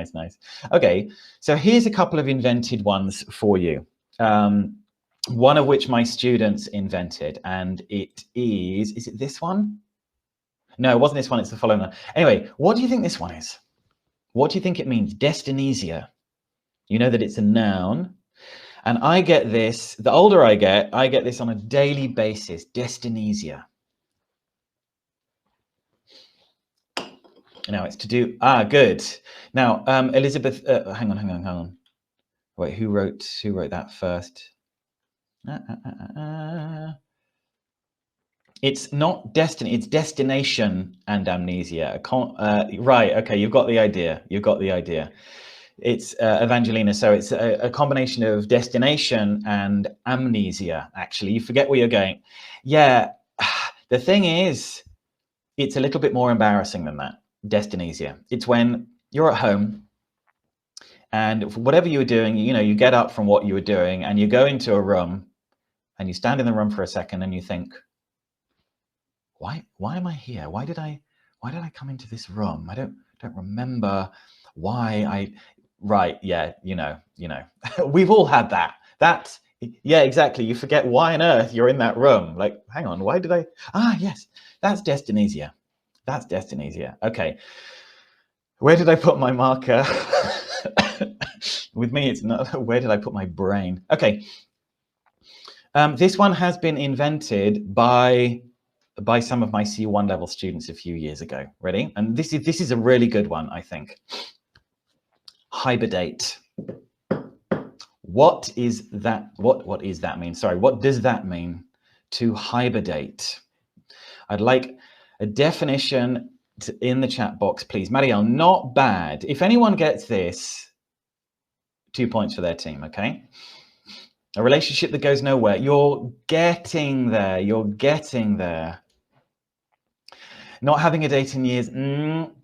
Okay, so here's a couple of invented ones for you. One of which my students invented, and it is it this one? No, it wasn't this one, it's the following one. Anyway, what do you think this one is? What do you think it means? Destinesia. You know that it's a noun. And I get this, the older I get this on a daily basis, destinesia. Now it's to do, good. Now, Elizabeth, hang on. Wait, who wrote that first? It's not destiny, it's destination and amnesia. Right, okay, you've got the idea. It's Evangelina, so it's a combination of destination and amnesia, actually. You forget where you're going. Yeah, the thing is, it's a little bit more embarrassing than that, destinesia. It's when you're at home and whatever you were doing, you know, you get up from what you were doing and you go into a room and you stand in the room for a second and you think, why am I here? Why did I come into this room? I don't remember why right, yeah, you know. We've all had that. Yeah, exactly. You forget why on earth you're in that room. Like, hang on, why did I? Yes, that's destinesia. Okay. Where did I put my marker? With me, it's not, where did I put my brain? Okay. This one has been invented by some of my C1 level students a few years ago. Ready? And this is a really good one, I think. Hibernate. What is that? What is that mean? Sorry, what does that mean? To hibernate. I'd like a definition in the chat box, please. Marielle, not bad. If anyone gets this, 2 points for their team, okay? A relationship that goes nowhere. You're getting there. Not having a date in years.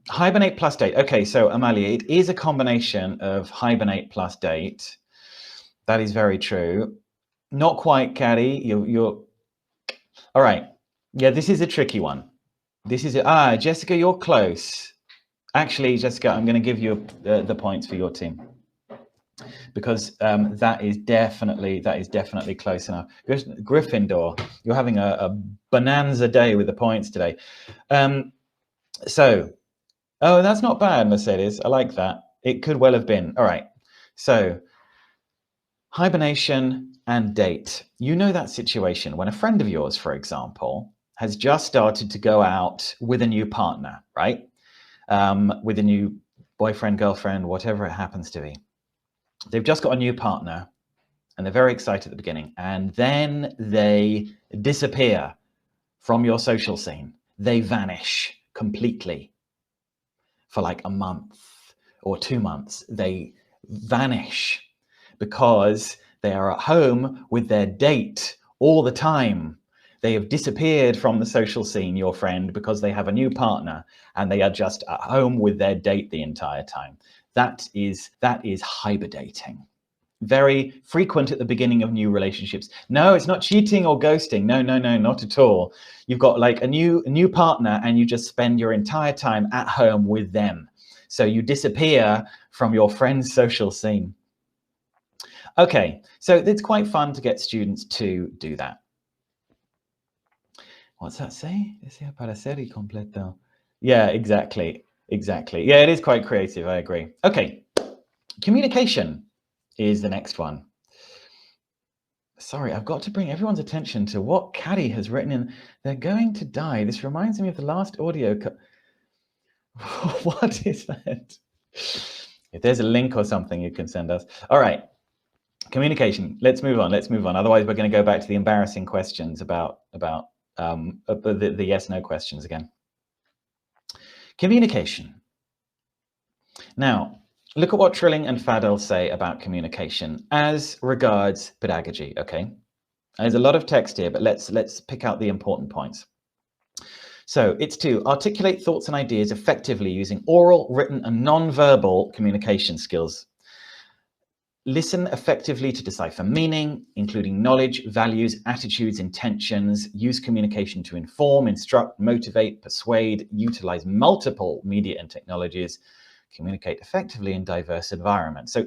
Hibernate plus date. Okay, so Amalia, it is a combination of hibernate plus date. That is very true. Not quite, Caddy. You're all right. Yeah, this is a tricky one. Jessica, you're close. Actually, Jessica, I'm going to give you the points for your team because that is definitely close enough. Gryffindor, you're having a bonanza day with the points today. So, oh, that's not bad, Mercedes. I like that. It could well have been. All right. So, hibernation and date. You know that situation when a friend of yours, for example, has just started to go out with a new partner, right? With a new boyfriend, girlfriend, whatever it happens to be. They've just got a new partner and they're very excited at the beginning. And then they disappear from your social scene. They vanish completely for like a month or 2 months. They vanish because They are at home with their date all the time. They have disappeared from the social scene, your friend, because they have a new partner and they are just at home with their date the entire time. That is hibernating. Very frequent at the beginning of new relationships. No, it's not cheating or ghosting. No, not at all. You've got like a new partner and you just spend your entire time at home with them. So you disappear from your friend's social scene. Okay, so it's quite fun to get students to do that. What's that say? Desea parecer y completo. Yeah, exactly. Yeah, it is quite creative, I agree. Okay, communication is the next one. Sorry, I've got to bring everyone's attention to what Caddy has written in. They're going to die. This reminds me of the last audio. What is that? If there's a link or something you can send us. All right, communication. Let's move on. Otherwise, we're going to go back to the embarrassing questions about the yes/no questions again. Communication. Now, look at what Trilling and Fadel say about communication as regards pedagogy. Okay, there's a lot of text here, but let's pick out the important points. So it's to articulate thoughts and ideas effectively using oral, written, and non-verbal communication skills. Listen effectively to decipher meaning, including knowledge, values, attitudes, intentions. Use communication to inform, instruct, motivate, persuade, utilize multiple media and technologies. Communicate effectively in diverse environments. So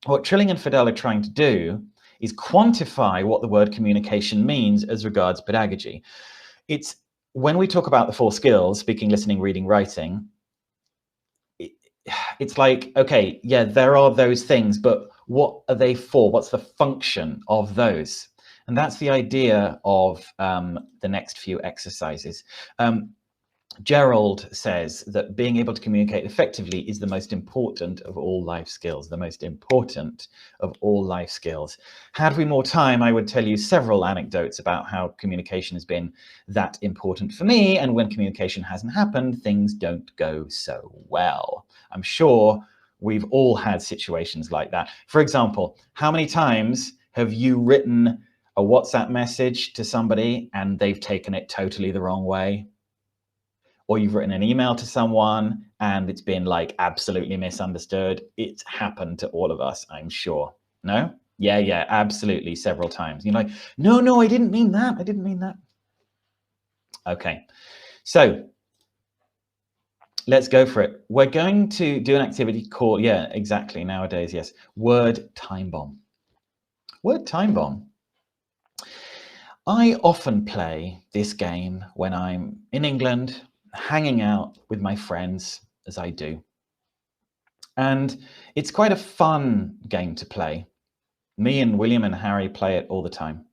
what Trilling and Fadel are trying to do is quantify what the word communication means as regards pedagogy. It's when we talk about the 4 skills, speaking, listening, reading, writing, it's like, okay, yeah, there are those things, but what are they for? What's the function of those? And that's the idea of the next few exercises. Gerald says that being able to communicate effectively is the most important of all life skills, Had we more time, I would tell you several anecdotes about how communication has been that important for me, and when communication hasn't happened, things don't go so well. I'm sure we've all had situations like that. For example, how many times have you written a WhatsApp message to somebody and they've taken it totally the wrong way? Or you've written an email to someone and it's been like absolutely misunderstood. It's happened to all of us, I'm sure. No? Yeah, absolutely, several times. You're like, no, I didn't mean that. Okay, so let's go for it. We're going to do an activity called, yeah, exactly, nowadays, yes, word time bomb. Word time bomb. I often play this game when I'm in England, hanging out with my friends, as I do. And it's quite a fun game to play. Me and William and Harry play it all the time.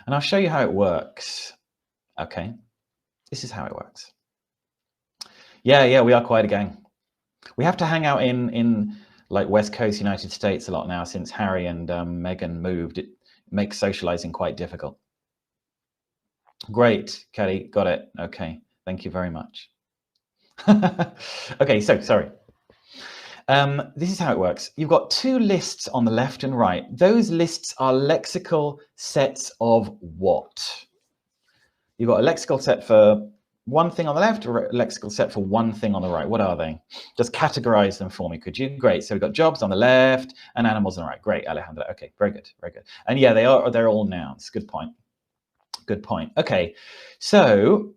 And I'll show you how it works. Okay, this is how it works. Yeah, we are quite a gang. We have to hang out in like West Coast United States a lot now since Harry and Meghan moved. It makes socializing quite difficult. Great, Kelly, got it. Okay, thank you very much. Okay, so sorry. This is how it works. You've got 2 lists on the left and right. Those lists are lexical sets of what? You've got a lexical set for one thing on the left, or a lexical set for one thing on the right. What are they? Just categorize them for me, could you? Great. So we've got jobs on the left and animals on the right. Great, Alejandro. Okay, very good, very good. And yeah, they're all nouns. Good point. Good point. Okay, so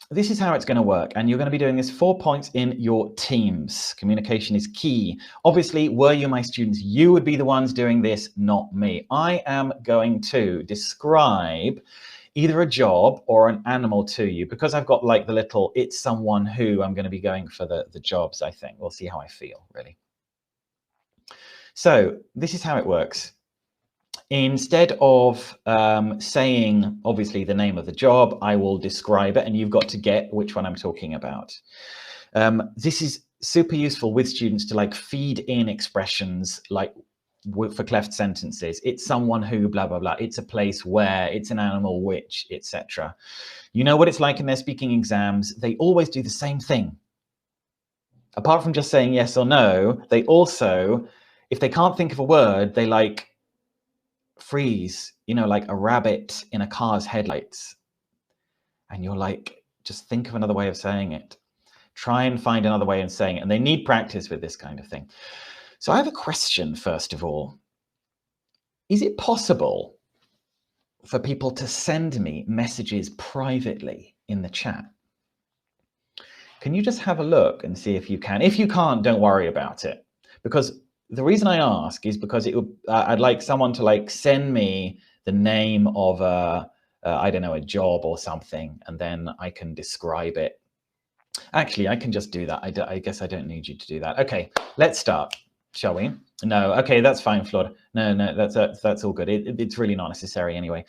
this is how it's going to work, and you're going to be doing this 4 points in your teams. Communication is key. Obviously, were you my students, you would be the ones doing this, not me. I am going to describe either a job or an animal to you, because I've got like the little it's someone who. I'm going to be going for the jobs, I think. We'll see how I feel, really. So this is how it works. Instead of saying, obviously, the name of the job, I will describe it, and you've got to get which one I'm talking about. This is super useful with students to like feed in expressions like for cleft sentences. It's someone who, blah, blah, blah. It's a place where, it's an animal which, etc. You know what it's like in their speaking exams. They always do the same thing. Apart from just saying yes or no, they also, if they can't think of a word, they like freeze, you know, like a rabbit in a car's headlights. And you're like, just think of another way of saying it. Try and find another way of saying it. And they need practice with this kind of thing. So I have a question, first of all. Is it possible for people to send me messages privately in the chat? Can you just have a look and see if you can? If you can't, don't worry about it. Because the reason I ask is because I'd like someone to like send me the name of I don't know, a job or something, and then I can describe it. Actually, I can just do that. I guess I don't need you to do that. Okay, let's start, shall we? No, okay, that's fine, Flora. No, that's all good. It's really not necessary anyway.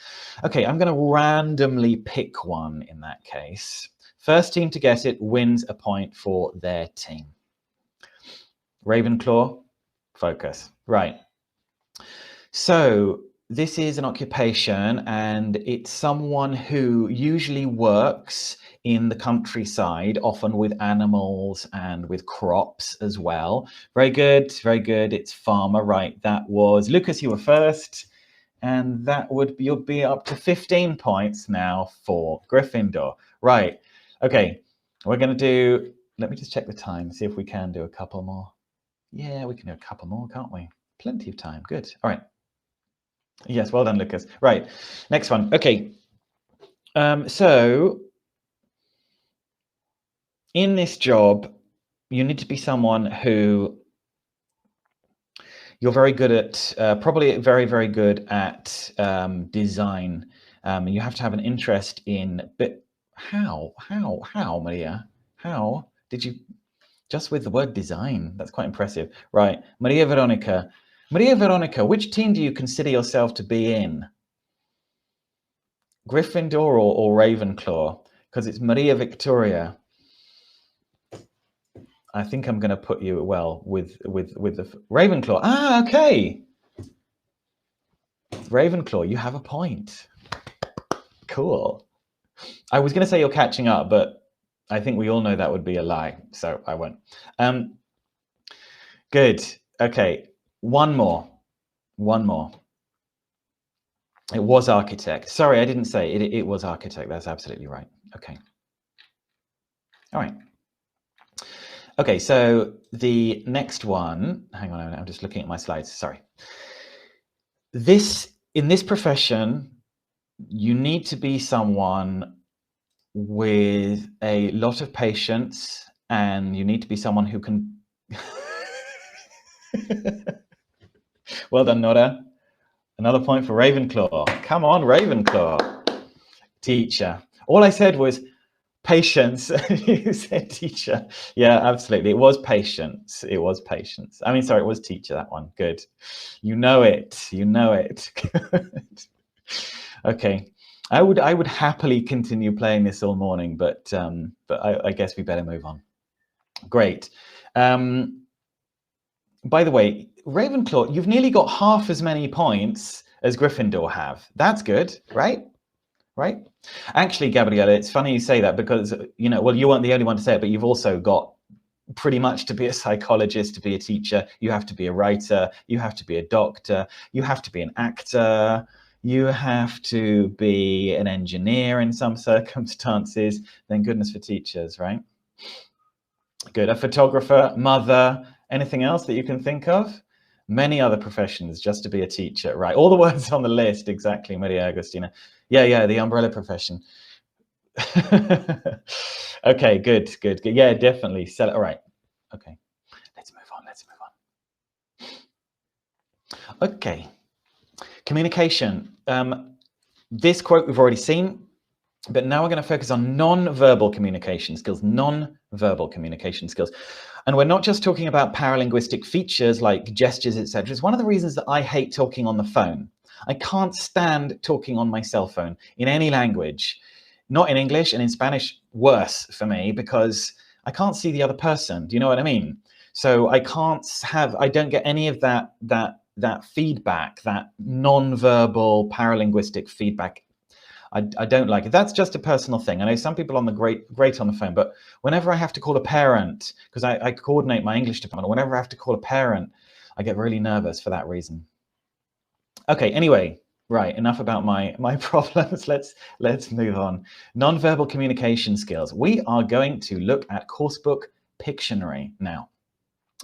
Okay, I'm going to randomly pick one in that case. First team to get it wins a point for their team. Ravenclaw, focus. Right. So this is an occupation, and it's someone who usually works in the countryside, often with animals and with crops as well. Very good, very good. It's farmer, right? That was Lucas, you were first. And that would be, you'll be up to 15 points now for Gryffindor. Right. Okay, we're going to do, let me just check the time, see if we can do a couple more. Yeah, we can do a couple more, can't we? Plenty of time. Good. All right. Yes, well done, Lucas. Right, next one. Okay. So in this job, you need to be someone who you're very good at, probably very, very good at design. You have to have an interest in, but how, Maria? How did you, just with the word design, that's quite impressive. Right, Maria Veronica. Maria Veronica, which team do you consider yourself to be in? Gryffindor or Ravenclaw? Because it's Maria Victoria. I think I'm going to put you, well, with the Ravenclaw. Ah, okay. Ravenclaw, you have a point. Cool. I was going to say you're catching up, but I think we all know that would be a lie, so I won't. Good. Okay, one more. It was architect. Sorry, I didn't say it. It was architect. That's absolutely right. Okay. All right. Okay, so the next one, hang on, I'm just looking at my slides, sorry. In this profession, you need to be someone with a lot of patience, and you need to be someone who can... Well done, Nora. Another point for Ravenclaw. Come on, Ravenclaw. Teacher. All I said was patience. You said teacher. Yeah, absolutely. It was patience. It was patience. I mean, sorry, it was teacher, that one. Good. You know it. You know it. Good. Okay. I would happily continue playing this all morning, but I guess we better move on. Great. By the way, Ravenclaw, you've nearly got half as many points as Gryffindor have. That's good, right? Right? Actually, Gabriella, it's funny you say that because, you know, well, you weren't the only one to say it, but you've also got pretty much to be a psychologist, to be a teacher, you have to be a writer, you have to be a doctor, you have to be an actor, you have to be an engineer in some circumstances. Thank goodness for teachers, right? Good. A photographer, mother, anything else that you can think of? Many other professions just to be a teacher, right? All the words on the list, exactly, Maria Agustina. Yeah, the umbrella profession. Okay, good. Yeah, definitely. All right. Okay, let's move on. Okay, communication. This quote we've already seen, but now we're going to focus on non-verbal communication skills, non-verbal communication skills. And we're not just talking about paralinguistic features like gestures, etc. It's one of the reasons that I hate talking on the phone. I can't stand talking on my cell phone in any language, not in English, and in Spanish, worse for me, because I can't see the other person. Do you know what I mean? So I don't get any of that feedback, that non-verbal paralinguistic feedback. I don't like it. That's just a personal thing. I know some people on the great on the phone, but whenever I have to call a parent, because I coordinate my English department, whenever I have to call a parent, I get really nervous for that reason. Okay, anyway, right, enough about my problems. Let's move on. Non-verbal communication skills. We are going to look at coursebook Pictionary now.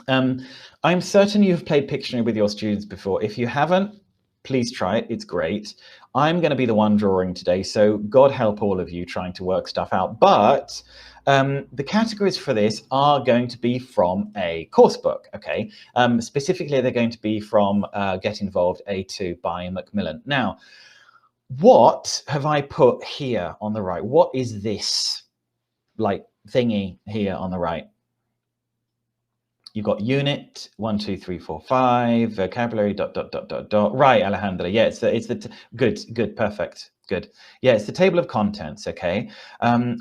I'm certain you've played Pictionary with your students before. If you haven't, please try it. It's great. I'm going to be the one drawing today, so God help all of you trying to work stuff out. But the categories for this are going to be from a course book, okay? Specifically, they're going to be from Get Involved A2 by Macmillan. Now, what have I put here on the right? What is this, like, thingy here on the right? You've got unit 1, 2, 3, 4, 5, vocabulary, ... Right, Alejandra. Yeah, it's the good, perfect, good. Yeah, it's the table of contents, okay?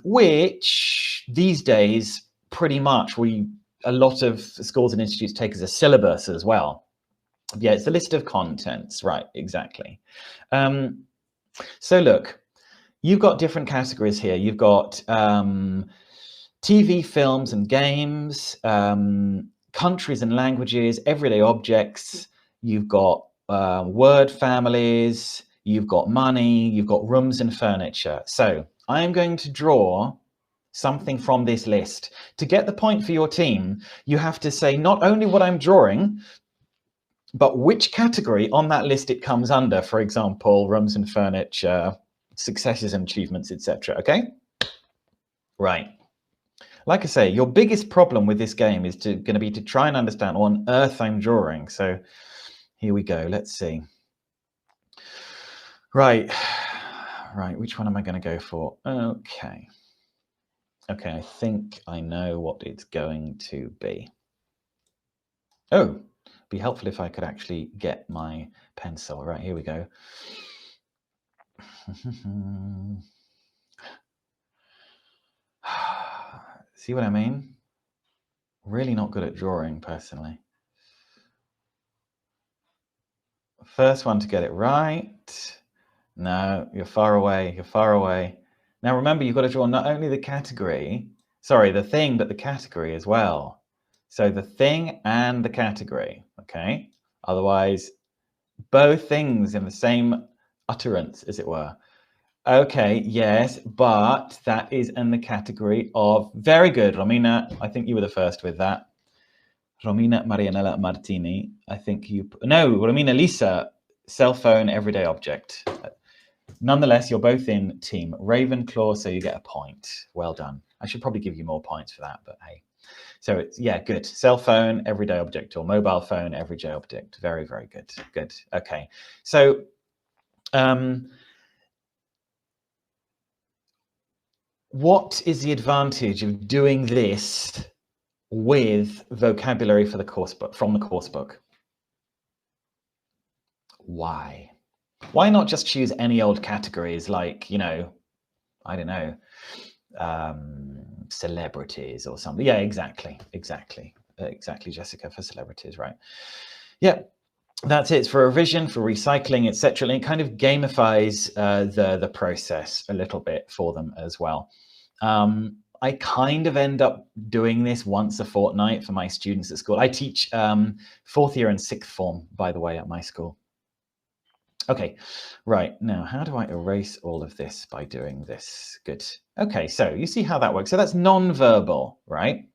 Which these days, pretty much, a lot of schools and institutes take as a syllabus as well. Yeah, it's a list of contents, right? Exactly. So look, you've got different categories here. You've got TV, films, and games. Countries and languages, everyday objects, you've got word families, you've got money, you've got rooms and furniture. So I'm going to draw something from this list. To get the point for your team, you have to say not only what I'm drawing, but which category on that list it comes under. For example, rooms and furniture, successes and achievements, etc. Okay? Right. Like I say, your biggest problem with this game is going to be to try and understand what on earth I'm drawing. So here we go. Let's see. Right. Which one am I going to go for? Okay. I think I know what it's going to be. Oh, it'd be helpful if I could actually get my pencil. Right, here we go. See what I mean? Really not good at drawing, personally. First one to get it right. No, you're far away. You're far away. Now remember, you've got to draw not only the category, sorry, the thing, but the category as well. So the thing and the category, okay? Otherwise, both things in the same utterance, as it were. Okay, yes, but that is in the category of, very good, Romina. I think you were the first with that. Romina Marianella Martini, I think you, no, Romina Lisa, cell phone, everyday object. Nonetheless, you're both in team Ravenclaw, so you get a point. Well done. I should probably give you more points for that, but hey. So it's, yeah, good. Cell phone, everyday object, or mobile phone, everyday object. Very, very good. Good. Okay. So what is the advantage of doing this with vocabulary for the course book, from the course book? Why? Why not just choose any old categories like, you know, I don't know, celebrities or something? Yeah, exactly, Jessica, for celebrities, right? Yeah, that's it. It's for revision, for recycling, etc. And it kind of gamifies the process a little bit for them as well. I kind of end up doing this once a fortnight for my students at school. I teach 4th year and 6th form, by the way, at my school. Okay, right, now how do I erase all of this by doing this? Good. Okay, so you see how that works. So that's non-verbal, right?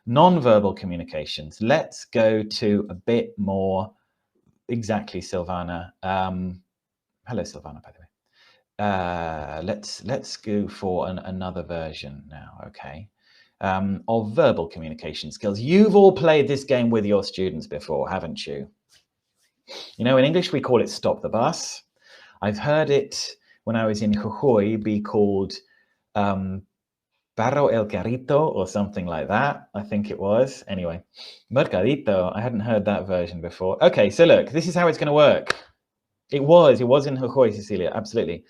Non-verbal communications. Let's go to a bit more, exactly, Silvana. Hello, Silvana, by the way. Let's go for another version now, okay, of verbal communication skills. You've all played this game with your students before, haven't you? You know, in English, we call it stop the bus. I've heard it when I was in Jujuy be called Barro el Carrito or something like that, I think it was. Anyway, Mercadito, I hadn't heard that version before. Okay, so look, this is how it's going to work. It was in Jujuy, Cecilia, absolutely.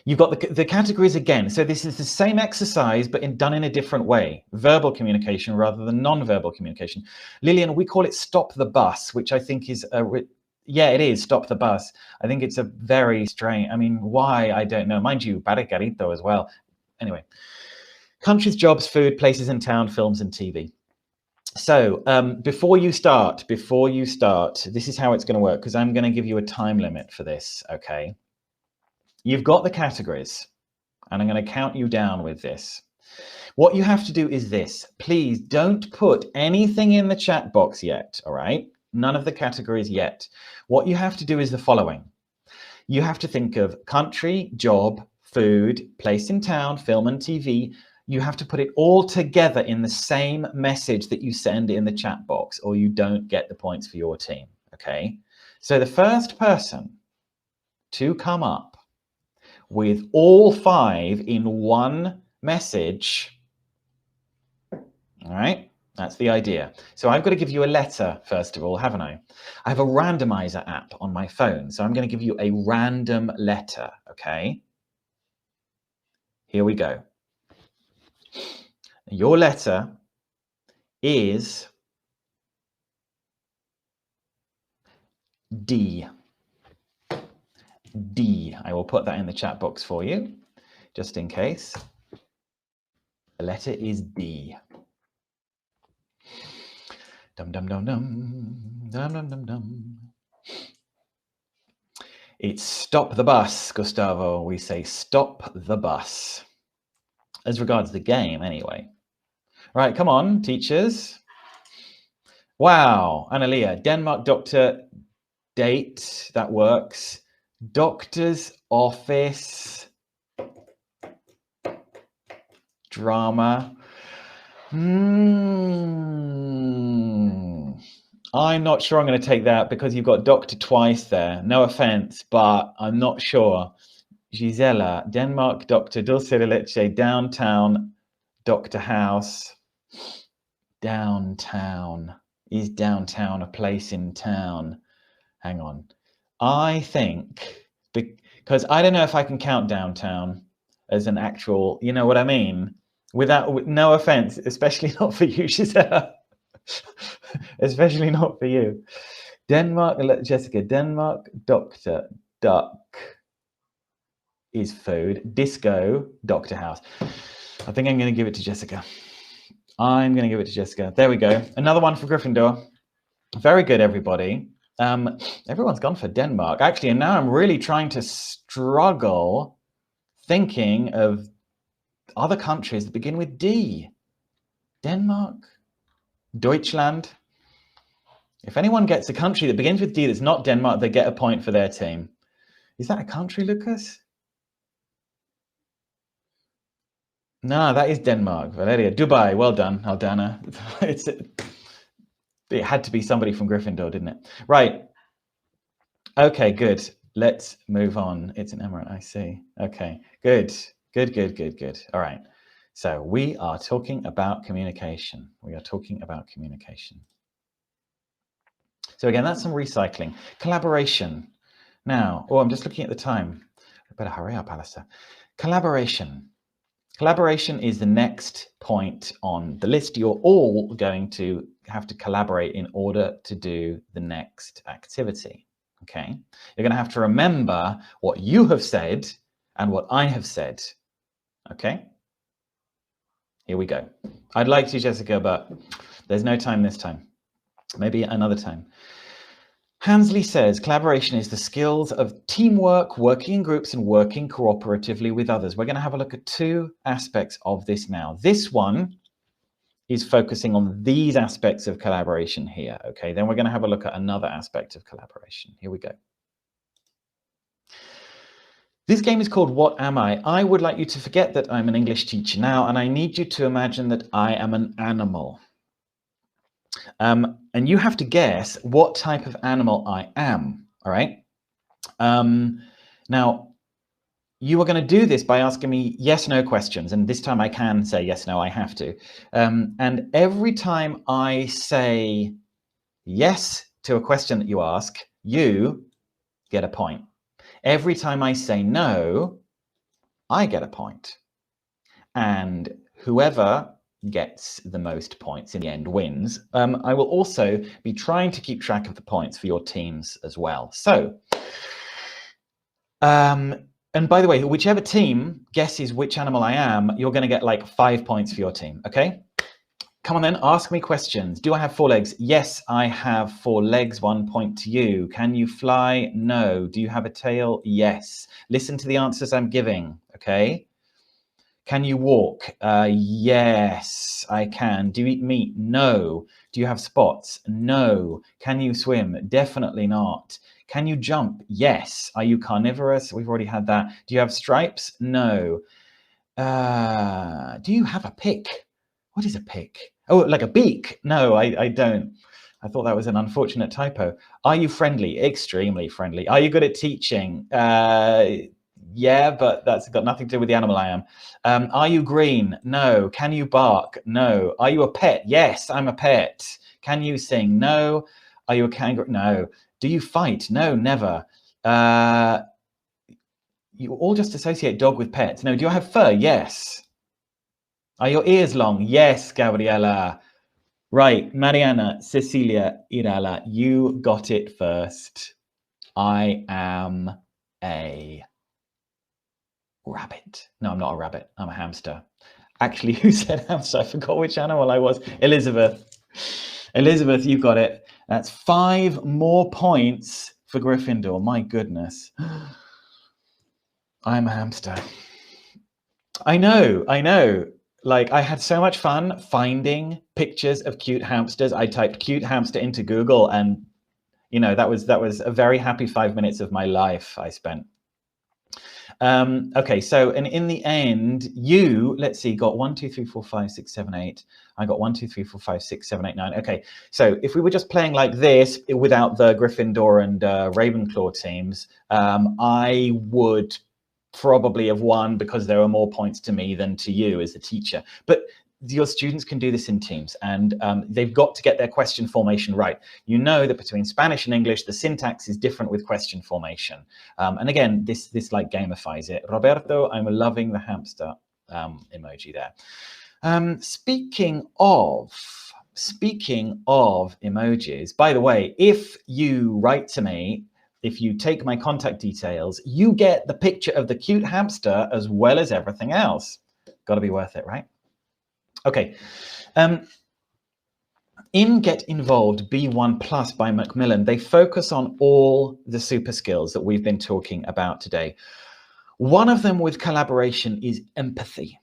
You've got the categories again. So this is the same exercise, but done in a different way. Verbal communication rather than non-verbal communication. Lillian, we call it stop the bus, which I think is yeah, it is stop the bus. I think it's a very strange, I mean, why? I don't know. Mind you, Barrecarito as well. Anyway, countries, jobs, food, places in town, films and TV. So before you start, this is how it's going to work, because I'm going to give you a time limit for this, okay? You've got the categories, and I'm going to count you down with this. What you have to do is this. Please don't put anything in the chat box yet, all right? None of the categories yet. What you have to do is the following. You have to think of country, job, food, place in town, film and TV. You have to put it all together in the same message that you send in the chat box, or you don't get the points for your team, okay? So the first person to come up with all 5 in one message, all right, that's the idea. So I've got to give you a letter, first of all, haven't I? I have a randomizer app on my phone, so I'm going to give you a random letter, okay? Here we go. Your letter is D. D. I will put that in the chat box for you, just in case. The letter is D. Dum dum dum dum. Dum dum dum dum. It's stop the bus, Gustavo. We say stop the bus. As regards the game, anyway. Right, come on, teachers. Wow, Analia, Denmark doctor date, that works. Doctor's office. Drama. I'm not sure I'm going to take that because you've got doctor twice there. No offense, but I'm not sure. Gisela, Denmark doctor, dulce de leche, downtown, doctor house. Downtown. Is downtown a place in town? Hang on. I think, because I don't know if I can count downtown as an actual, you know what I mean? Without, no offense, especially not for you, Gisela. Especially not for you. Denmark, Jessica, Denmark, doctor, duck is food. Disco, doctor house. I think I'm going to give it to Jessica. I'm going to give it to Jessica. There we go. Another one for Gryffindor. Very good, everybody. Everyone's gone for Denmark. Actually, and now I'm really trying to struggle thinking of other countries that begin with D. Denmark, Deutschland. If anyone gets a country that begins with D that's not Denmark, they get a point for their team. Is that a country, Lucas? No, that is Denmark. Valeria, Dubai. Well done, Aldana. It had to be somebody from Gryffindor, didn't it? Right. Okay, good. Let's move on. It's an emirate, I see. Okay, good. Good. All right. So we are talking about communication. So again, that's some recycling. Collaboration. Now, I'm just looking at the time. I better hurry up, Alastair. Collaboration. Collaboration is the next point on the list. You're all going to have to collaborate in order to do the next activity. Okay, you're going to have to remember what you have said and what I have said. Okay, here we go. I'd like to, Jessica, but there's no time this time. Maybe another time. Hansley says collaboration is the skills of teamwork, working in groups, and working cooperatively with others. We're going to have a look at 2 aspects of this now. This one is focusing on these aspects of collaboration here. Okay, then we're going to have a look at another aspect of collaboration. Here we go. This game is called What Am I? I would like you to forget that I'm an English teacher now, and I need you to imagine that I am an animal. And you have to guess what type of animal I am, all right? Now, you are going to do this by asking me yes/no questions, and this time I can say yes/no, I have to. And every time I say yes to a question that you ask, you get a point. Every time I say no, I get a point. And whoever gets the most points in the end wins. I will also be trying to keep track of the points for your teams as well. So, and by the way, whichever team guesses which animal I am, you're going to get like 5 points for your team, okay? Come on then, ask me questions. Do I have 4 legs? Yes, I have 4 legs. 1 point to you. Can you fly? No. Do you have a tail? Yes. Listen to the answers I'm giving, okay? Can you walk? Yes, I can. Do you eat meat? No. Do you have spots? No. Can you swim? Definitely not. Can you jump? Yes. Are you carnivorous? We've already had that. Do you have stripes? No. Do you have a pick? What is a pick? Oh, like a beak? No, I don't. I thought that was an unfortunate typo. Are you friendly? Extremely friendly. Are you good at teaching? Yeah, but that's got nothing to do with the animal I am. Are you green? No. Can you bark? No. Are you a pet? Yes, I'm a pet. Can you sing? No. Are you a kangaroo? No. Do you fight? No, never. You all just associate dog with pets. No. Do you have fur? Yes. Are your ears long? Yes, Gabriela. Right, Mariana, Cecilia, Irala, you got it first. I am a rabbit. No, I'm not a rabbit. I'm a hamster. Actually, who said hamster? I forgot which animal I was. Elizabeth. Elizabeth, you got it. That's 5 more points for Gryffindor. My goodness. I'm a hamster. I know. Like, I had so much fun finding pictures of cute hamsters. I typed cute hamster into Google, and you know, that was a very happy 5 minutes of my life I spent. Okay, so and in the end, you, let's see, got 1, 2, 3, 4, 5, 6, 7, 8. I got 1, 2, 3, 4, 5, 6, 7, 8, 9. Okay, so if we were just playing like this without the Gryffindor and Ravenclaw teams, I would probably have won because there were more points to me than to you as a teacher. But your students can do this in teams, and they've got to get their question formation right. You know that between Spanish and English, the syntax is different with question formation. And again, this like gamifies it. Roberto, I'm loving the hamster emoji there. Speaking of emojis, by the way, if you write to me, if you take my contact details, you get the picture of the cute hamster as well as everything else. Got to be worth it, right? Okay. In Get Involved B1 Plus by Macmillan, they focus on all the super skills that we've been talking about today. One of them with collaboration is empathy.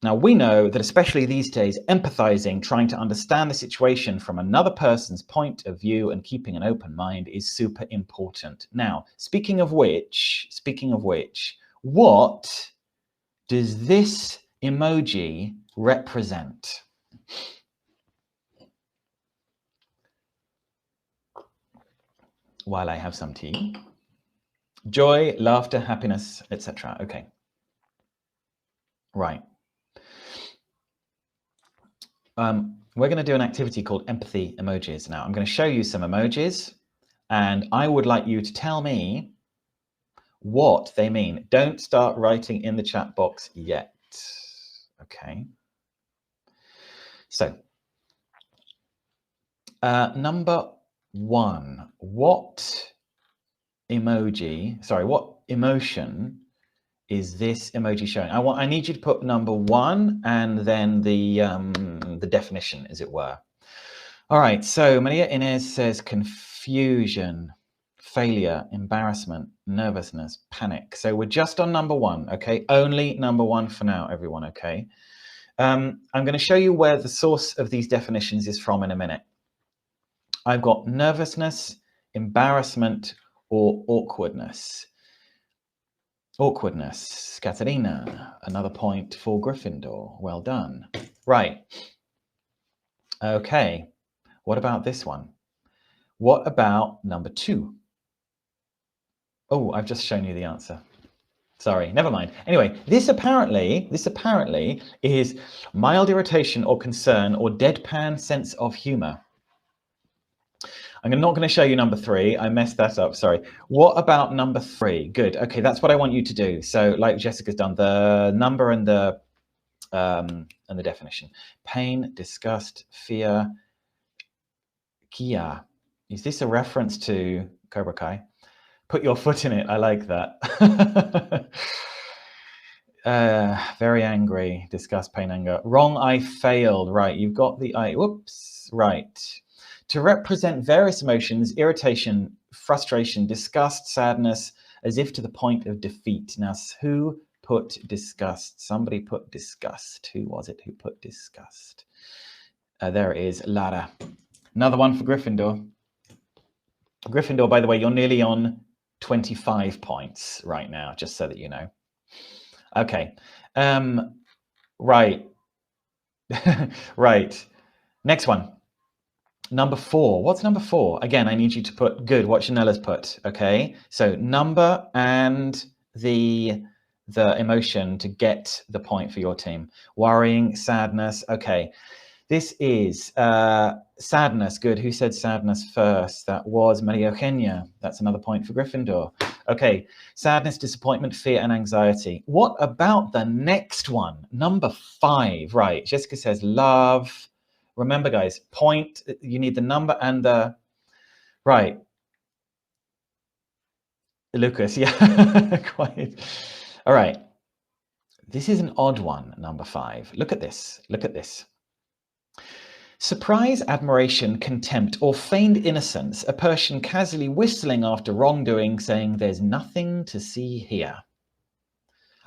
Now, we know that especially these days, empathizing, trying to understand the situation from another person's point of view and keeping an open mind is super important. Now, speaking of which, what does this emoji represent? While I have some tea. Joy, laughter, happiness, etc. Okay. Right. We're going to do an activity called empathy emojis. Now, I'm going to show you some emojis, and I would like you to tell me what they mean. Don't start writing in the chat box yet. Okay. So, number 1, what emotion is this emoji showing? I need you to put number 1 and then the definition, as it were. All right, so Maria Inez says confusion, failure, embarrassment, nervousness, panic. So we're just on number 1, okay? Only number 1 for now, everyone, okay? I'm going to show you where the source of these definitions is from in a minute. I've got nervousness, embarrassment, or awkwardness. Awkwardness. Katerina, another point for Gryffindor. Well done. Right. Okay. What about this one? What about number 2? Oh, I've just shown you the answer. Sorry, never mind. Anyway, this apparently is mild irritation or concern or deadpan sense of humor. I'm not going to show you number 3. I messed that up. Sorry. What about number 3? Good. Okay, that's what I want you to do. So, like Jessica's done, the number and the definition: pain, disgust, fear. Kia. Is this a reference to Cobra Kai? Put your foot in it. I like that. Very angry, disgust, pain, anger. Wrong, I failed. Right, you've got the I. Whoops. Right. To represent various emotions, irritation, frustration, disgust, sadness, as if to the point of defeat. Now, who put disgust? Somebody put disgust. Who was it who put disgust? There it is, Lara. Another one for Gryffindor. Gryffindor, by the way, you're nearly on 25 points right now, just so that you know. Okay. Right. Right. Next one. Number 4. What's number 4? Again, I need you to put good. What Chanella's put. Okay. So number and the emotion to get the point for your team. Worrying, sadness. Okay. This is sadness. Good. Who said sadness first? That was Maria Eugenia. That's another point for Gryffindor. Okay. Sadness, disappointment, fear, and anxiety. What about the next one? Number 5. Right. Jessica says love. Remember, guys, point. You need the number and the... Right. Lucas, yeah. Quite. All right. This is an odd one, number 5. Look at this. Look at this. Surprise, admiration, contempt, or feigned innocence, a person casually whistling after wrongdoing, saying there's nothing to see here.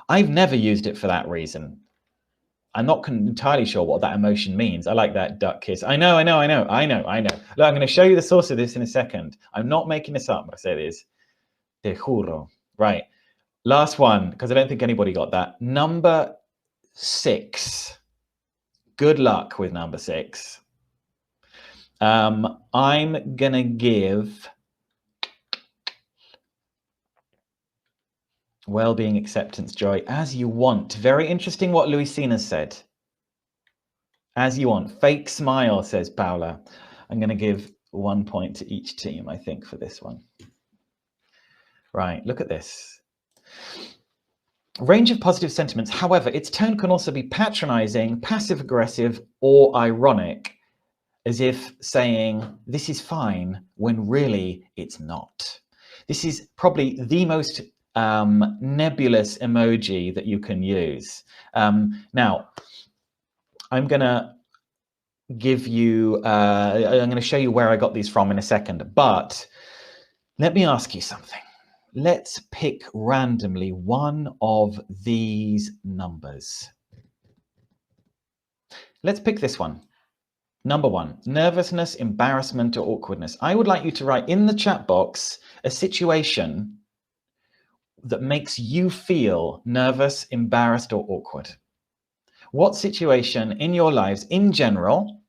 I've never used it for that reason. I'm not entirely sure what that emotion means. I like that duck kiss. I know. Look, I'm going to show you the source of this in a second. I'm not making this up, but I say it is. Te juro. Right. Last one, because I don't think anybody got that. Number 6. Good luck with number 6. I'm going to give well-being, acceptance, joy, as you want. Very interesting what Luisina said. As you want. Fake smile, says Paula. I'm going to give 1 point to each team, I think, for this one. Right, look at this. Range of positive sentiments. However, its tone can also be patronizing, passive-aggressive, or ironic, as if saying, this is fine, when really it's not. This is probably the most nebulous emoji that you can use. Now, I'm going to give you, I'm going to show you where I got these from in a second, but let me ask you something. Let's pick randomly one of these numbers. Let's pick this one. Number 1, nervousness, embarrassment, or awkwardness. I would like you to write in the chat box a situation that makes you feel nervous, embarrassed, or awkward. What situation in your lives in general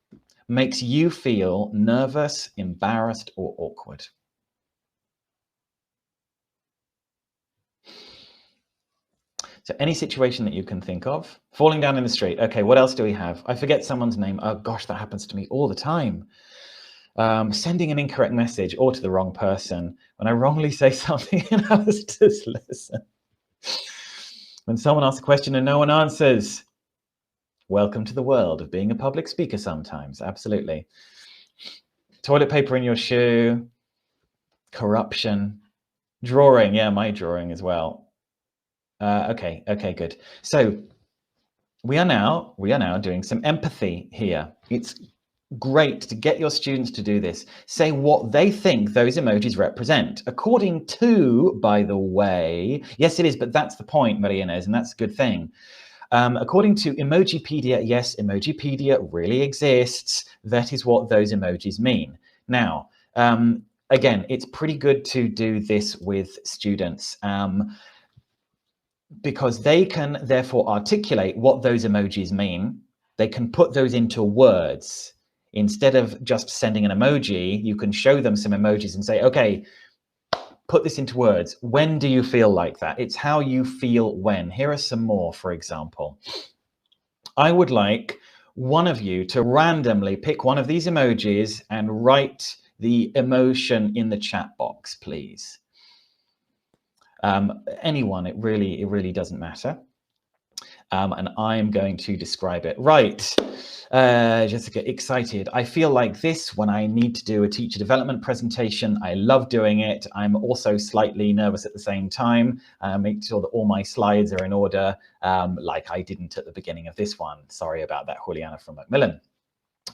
makes you feel nervous, embarrassed, or awkward? So any situation that you can think of. Falling down in the street. Okay, what else do we have? I forget someone's name. Oh gosh, that happens to me all the time. Sending an incorrect message or to the wrong person. When I wrongly say something in Alastair's lesson. When someone asks a question and no one answers. Welcome to the world of being a public speaker sometimes. Absolutely. Toilet paper in your shoe. Corruption. Drawing. Yeah, my drawing as well. Okay, good. So we are now doing some empathy here. It's great to get your students to do this. Say what they think those emojis represent. According to, by the way, yes it is, but that's the point, Maria Inez, and that's a good thing. According to Emojipedia, yes, Emojipedia really exists. That is what those emojis mean. Now, again, it's pretty good to do this with students. Because they can therefore articulate what those emojis mean. They can put those into words. Instead of just sending an emoji, you can show them some emojis and say, okay, put this into words. When do you feel like that? It's how you feel when. Here are some more, for example. I would like one of you to randomly pick one of these emojis and write the emotion in the chat box, please. Anyone, it really doesn't matter. and I'm going to describe it. Right, Jessica, excited. I feel like this when I need to do a teacher development presentation. I love doing it. I'm also slightly nervous at the same time. Make sure that all my slides are in order, like I didn't at the beginning of this one. Sorry about that, Juliana from Macmillan.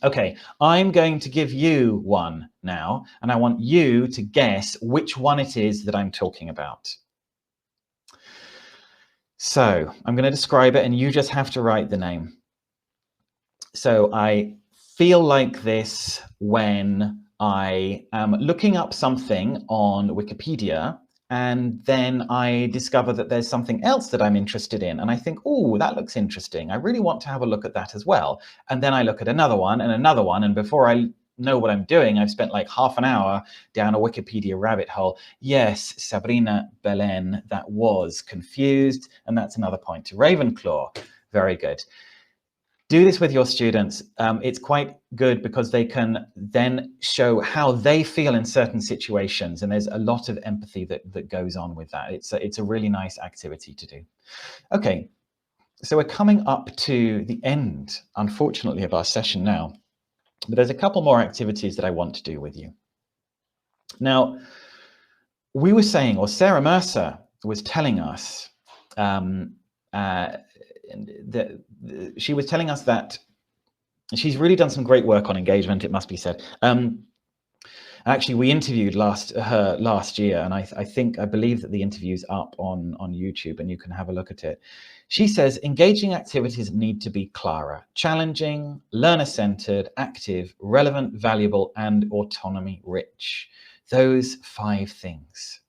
Okay, I'm going to give you one now, and I want you to guess which one it is that I'm talking about. So I'm going to describe it, and you just have to write the name. So I feel like this when I am looking up something on Wikipedia, and then I discover that there's something else that I'm interested in, and I think, oh, that looks interesting. I really want to have a look at that as well. And then I look at another one, and before I know what I'm doing, I've spent like half an hour down a Wikipedia rabbit hole. Yes, Sabrina Belen, that was confused, and that's another point to Ravenclaw. Very good. Do this with your students. It's quite good because they can then show how they feel in certain situations, and there's a lot of empathy that goes on with that. It's a really nice activity to do. Okay, so we're coming up to the end, unfortunately, of our session now, but there's a couple more activities that I want to do with you. Now, we were saying, or Sarah Mercer was telling us, she was telling us that she's really done some great work on engagement, it must be said. Actually, we interviewed her last year, and I believe that the interview's up on YouTube, and you can have a look at it. She says engaging activities need to be clearer, challenging, learner-centered, active, relevant, valuable, and autonomy-rich. Those 5 things.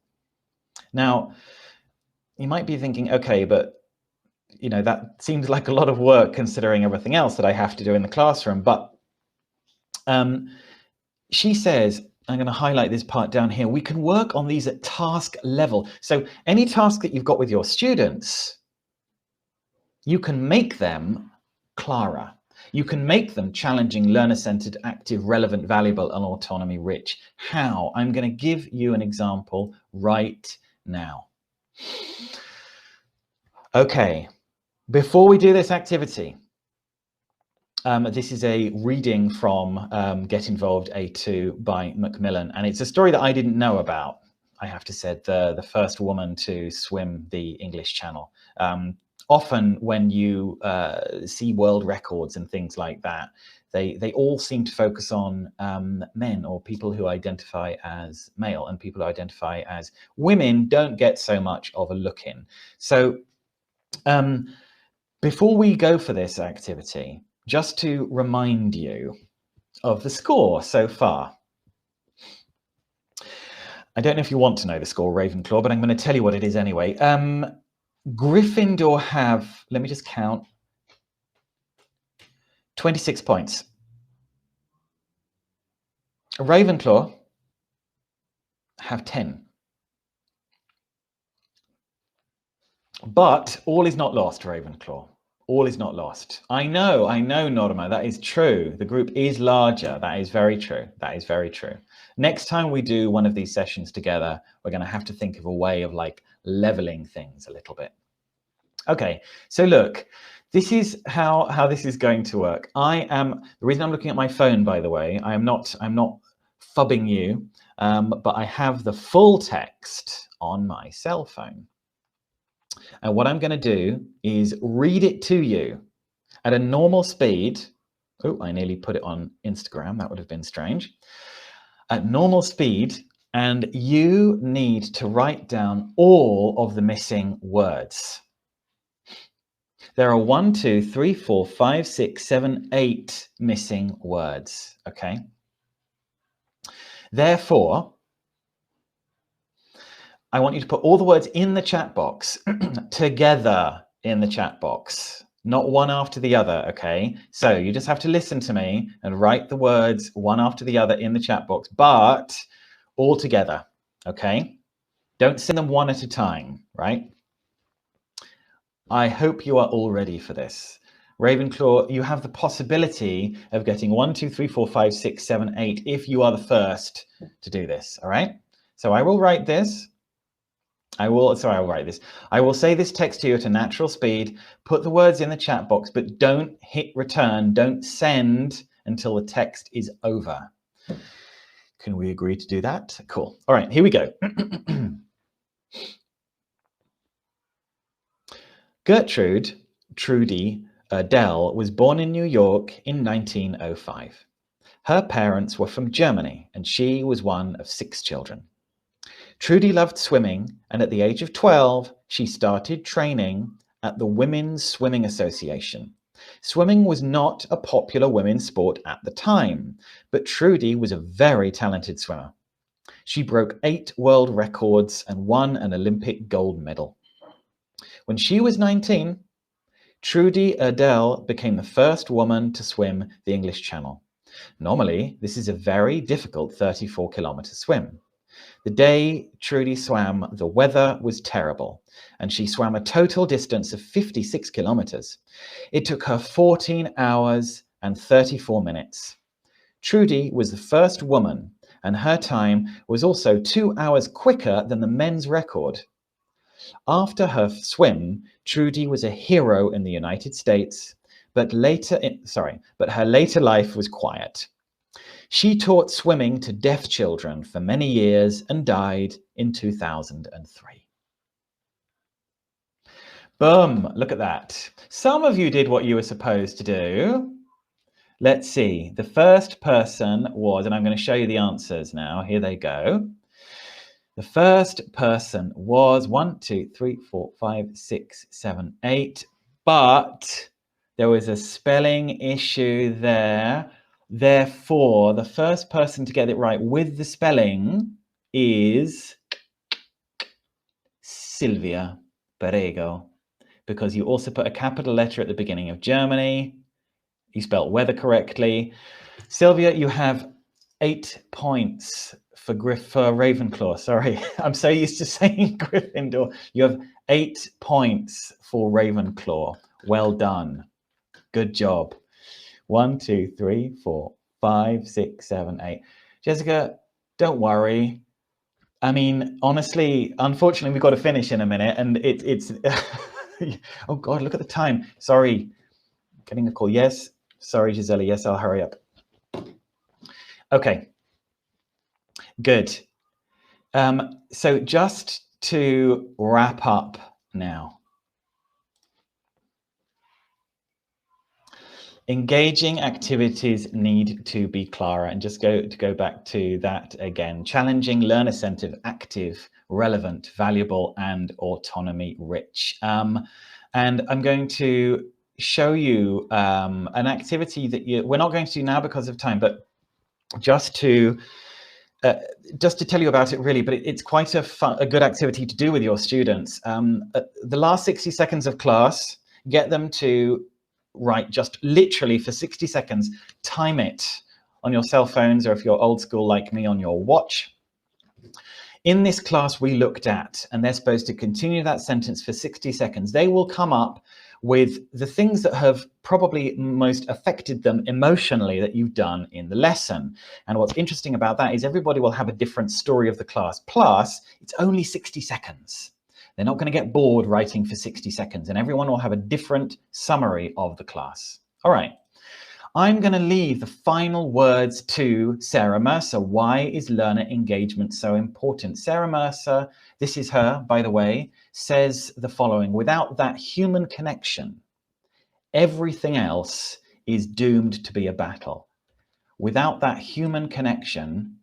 Now, you might be thinking, okay, but you know, that seems like a lot of work considering everything else that I have to do in the classroom. But she says, I'm going to highlight this part down here, we can work on these at task level. So any task that you've got with your students, you can make them clearer. You can make them challenging, learner-centered, active, relevant, valuable, and autonomy-rich. How? I'm going to give you an example right now. Okay. Before we do this activity, this is a reading from Get Involved A2 by Macmillan, and it's a story that I didn't know about, I have to say, the first woman to swim the English Channel. Often when you see world records and things like that, they all seem to focus on men or people who identify as male, and people who identify as women don't get so much of a look in. So before we go for this activity, just to remind you of the score so far. I don't know if you want to know the score, Ravenclaw, but I'm going to tell you what it is anyway. Gryffindor have, let me just count, 26 points. Ravenclaw have 10. But all is not lost, Ravenclaw. All is not lost. I know, Norma, that is true. The group is larger. That is very true. That is very true. Next time we do one of these sessions together, we're going to have to think of a way of like leveling things a little bit. Okay, so look, this is how this is going to work. The reason I'm looking at my phone, by the way, I'm not phubbing you, but I have the full text on my cell phone. And what I'm going to do is read it to you at a normal speed. Oh, I nearly put it on Instagram. That would have been strange. At normal speed, and you need to write down all of the missing words. There are 1, 2, 3, 4, 5, 6, 7, 8 missing words, okay? Therefore, I want you to put all the words in the chat box together in the chat box, not one after the other, okay? So you just have to listen to me and write the words one after the other in the chat box, but all together, okay? Don't send them one at a time, right? I hope you are all ready for this. Ravenclaw, you have the possibility of getting 1, 2, 3, 4, 5, 6, 7, 8 if you are the first to do this, all right? So I will write this. I'll write this. I will say this text to you at a natural speed. Put the words in the chat box, but don't hit return. Don't send until the text is over. Can we agree to do that? Cool. All right, here we go. Trudy Adele was born in New York in 1905. Her parents were from Germany, and she was one of 6 children. Trudy loved swimming, and at the age of 12, she started training at the Women's Swimming Association. Swimming was not a popular women's sport at the time, but Trudy was a very talented swimmer. She broke 8 world records and won an Olympic gold medal. When she was 19, Trudy Adele became the first woman to swim the English Channel. Normally, this is a very difficult 34-kilometer swim. The day Trudy swam, the weather was terrible, and she swam a total distance of 56 kilometers. It took her 14 hours and 34 minutes. Trudy was the first woman, and her time was also 2 hours quicker than the men's record. After her swim, Trudy was a hero in the United States, but her later life was quiet. She taught swimming to deaf children for many years and died in 2003. Boom, look at that. Some of you did what you were supposed to do. Let's see. The first person was, and I'm going to show you the answers now. Here they go. The first person was 1, 2, 3, 4, 5, 6, 7, 8, but there was a spelling issue there. Therefore, the first person to get it right with the spelling is Silvia Perego, because you also put a capital letter at the beginning of Germany. You spelled weather correctly. Silvia, you have 8 points for Ravenclaw. Sorry, I'm so used to saying Gryffindor. You have 8 points for Ravenclaw. Well done. Good job. 1, 2, 3, 4, 5, 6, 7, 8. Jessica, don't worry. I mean, honestly, unfortunately, we've got to finish in a minute, and it's oh God, look at the time. Sorry, getting a call. Yes, sorry, Gisela. Yes, I'll hurry up. Okay, good. So just to wrap up now. Engaging activities need to be clearer, and just go back to that again. Challenging, learner-centered, active, relevant, valuable, and autonomy-rich. And I'm going to show you an activity that we're not going to do now because of time, but just to tell you about it really, but it's quite a good activity to do with your students. The last 60 seconds of class, get them to write just literally for 60 seconds, time it on your cell phones, or if you're old school like me, on your watch. In this class we looked at, and they're supposed to continue that sentence for 60 seconds. They will come up with the things that have probably most affected them emotionally that you've done in the lesson. And what's interesting about that is everybody will have a different story of the class. Plus, it's only 60 seconds. They're not going to get bored writing for 60 seconds, and everyone will have a different summary of the class. All right. I'm going to leave the final words to Sarah Mercer. Why is learner engagement so important? Sarah Mercer, this is her, by the way, says the following: without that human connection, everything else is doomed to be a battle. Without that human connection,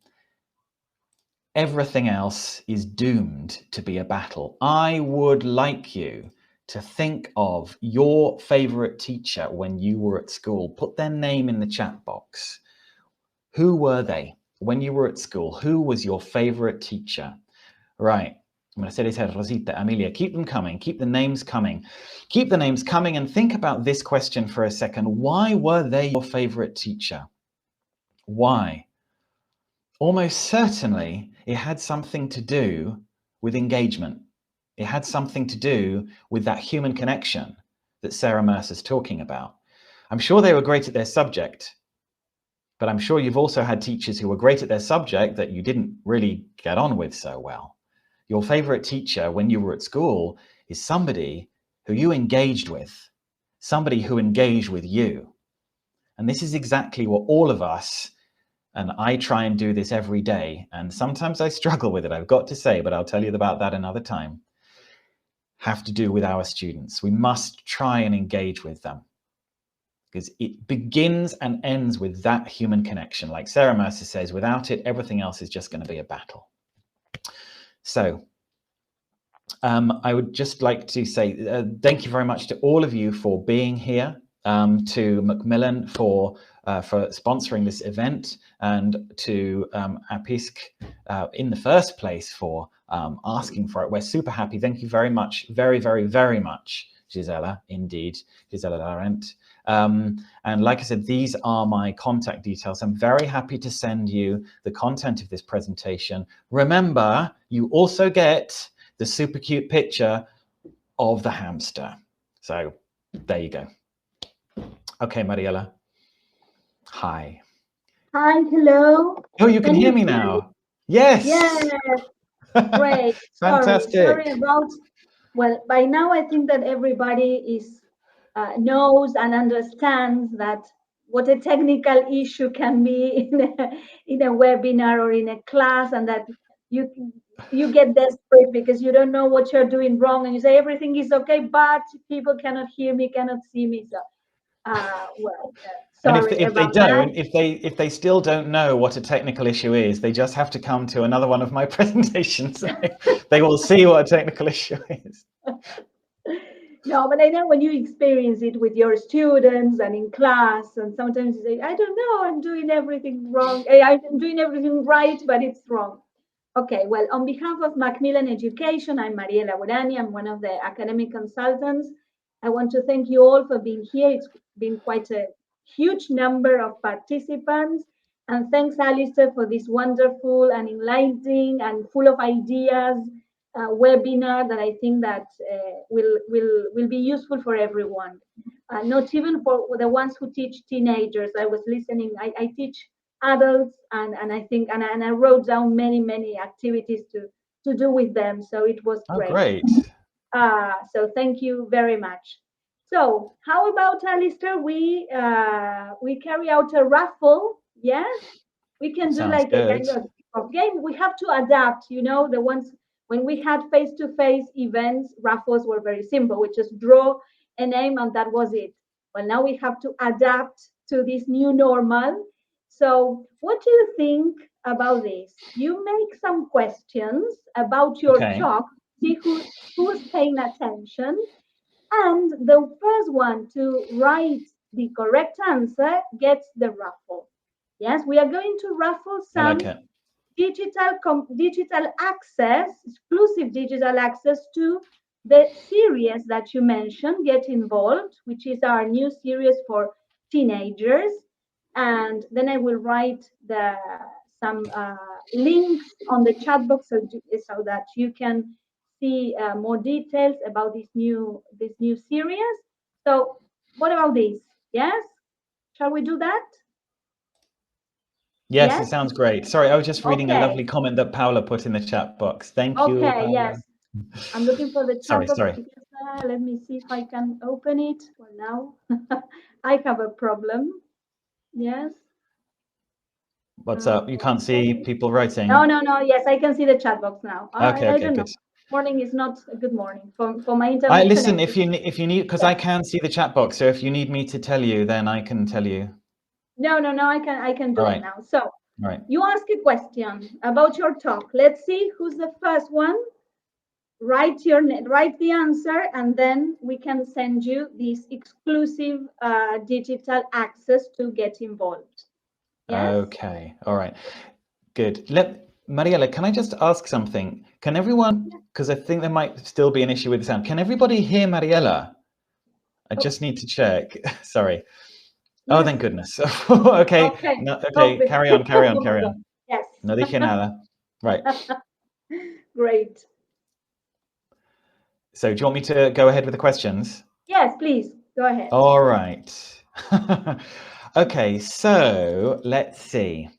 everything else is doomed to be a battle. I would like you to think of your favorite teacher when you were at school. Put their name in the chat box. Who were they when you were at school? Who was your favorite teacher? Right. I'm going to say this here, Rosita, Amelia, keep them coming. Keep the names coming. Keep the names coming, and think about this question for a second. Why were they your favorite teacher? Why? Almost certainly it had something to do with engagement. It had something to do with that human connection that Sarah Mercer's talking about. I'm sure they were great at their subject, but I'm sure you've also had teachers who were great at their subject that you didn't really get on with so well. your favorite teacher when you were at school is somebody who you engaged with, somebody who engaged with you. And this is exactly what all of us, and I try and do this every day, and sometimes I struggle with it, I've got to say, but I'll tell you about that another time, have to do with our students. We must try and engage with them, because it begins and ends with that human connection. Like Sarah Mercer says, without it, everything else is just going to be a battle. So I would just like to say thank you very much to all of you for being here, to Macmillan for sponsoring this event, and to APISC in the first place for asking for it. We're super happy. Thank you very much, very, very, very much, Gisela, indeed, Gisela Laurent. And like I said, these are my contact details. I'm very happy to send you the content of this presentation. Remember, you also get the super cute picture of the hamster. So there you go. Okay, Mariela. Hi. Hi, hello. Oh, you can hear me now. Yes. Yes. Great. Fantastic. Sorry about, well, by now I think that everybody is knows and understands that what a technical issue can be in a webinar or in a class, and that you get desperate because you don't know what you're doing wrong, and you say everything is okay, but people cannot hear me, cannot see me. So, sorry and about that. if they still don't know what a technical issue is, they just have to come to another one of my presentations. They will see what a technical issue is. No, but I know when you experience it with your students and in class, and sometimes you say, I don't know, I'm doing everything wrong. I'm doing everything right, but it's wrong. Okay, well, on behalf of Macmillan Education, I'm Mariela Burani. I'm one of the academic consultants. I want to thank you all for being here. It's been quite a huge number of participants. And thanks, Alastair, for this wonderful and enlightening and full of ideas webinar that I think that will be useful for everyone. Not even for the ones who teach teenagers. I was listening. I teach adults, and I think and I wrote down many activities to do with them. So it was great. Oh, great. So thank you very much. So how about, Alastair, we carry out a raffle? Yes, we can do like a kind of game. We have to adapt. You know, the ones when we had face-to-face events, raffles were very simple. We just draw a name and that was it. Well, now we have to adapt to this new normal. So what do you think about this? You make some questions about your talk, see who's paying attention, and the first one to write the correct answer gets the raffle. Yes, we are going to raffle some digital access, exclusive digital access to the series that you mentioned, Get Involved, which is our new series for teenagers. And then I will write some links on the chat box so that you can see more details about this new series. So what about this? Yes? Shall we do that? Yes, it sounds great. Sorry, I was just reading a lovely comment that Paula put in the chat box. Thank you, Paula. Yes. I'm looking for the chat box. Sorry. Let me see if I can open it. Well, now I have a problem. Yes. What's up? You can't see people writing? No. Yes, I can see the chat box now. Okay, I don't good. know. Morning is not a good morning for my internet. Listen, if you need, because I can see the chat box. So if you need me to tell you, then I can tell you. No. I can do it now. So you ask a question about your talk. Let's see who's the first one. Write the answer, and then we can send you this exclusive digital access to Get Involved. Yes? Okay. All right. Good. Mariela, can I just ask something? Can everyone, because I think there might still be an issue with the sound, can everybody hear Mariela? I just need to check. Sorry. Oh, thank goodness. Okay. No, okay. Carry on. Yes. No dije nada. Right. Great. So do you want me to go ahead with the questions? Yes, please. Go ahead. All right. Okay, so let's see.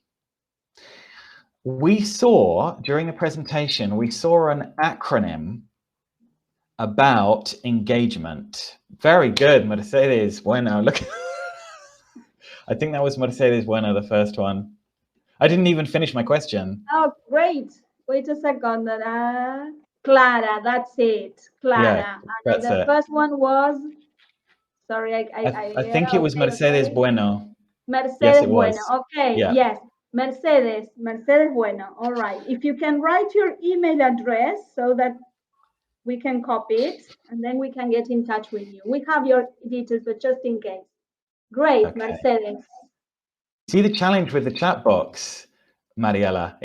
We saw, during the presentation, we saw an acronym about engagement. Very good, Mercedes. Bueno, look. I think that was Mercedes Bueno, the first one. I didn't even finish my question. Oh, great. Wait a second. Clara, that's it. Clara. Yeah, that's and the it. first one was, sorry, I think it was Mercedes okay. Bueno. Mercedes Yes, it Bueno. was. Okay, Yeah. yes. Mercedes Bueno. All right. If you can write your email address so that we can copy it and then we can get in touch with you. We have your details, but just in case. Great, Okay. Mercedes. See the challenge with the chat box, Mariela?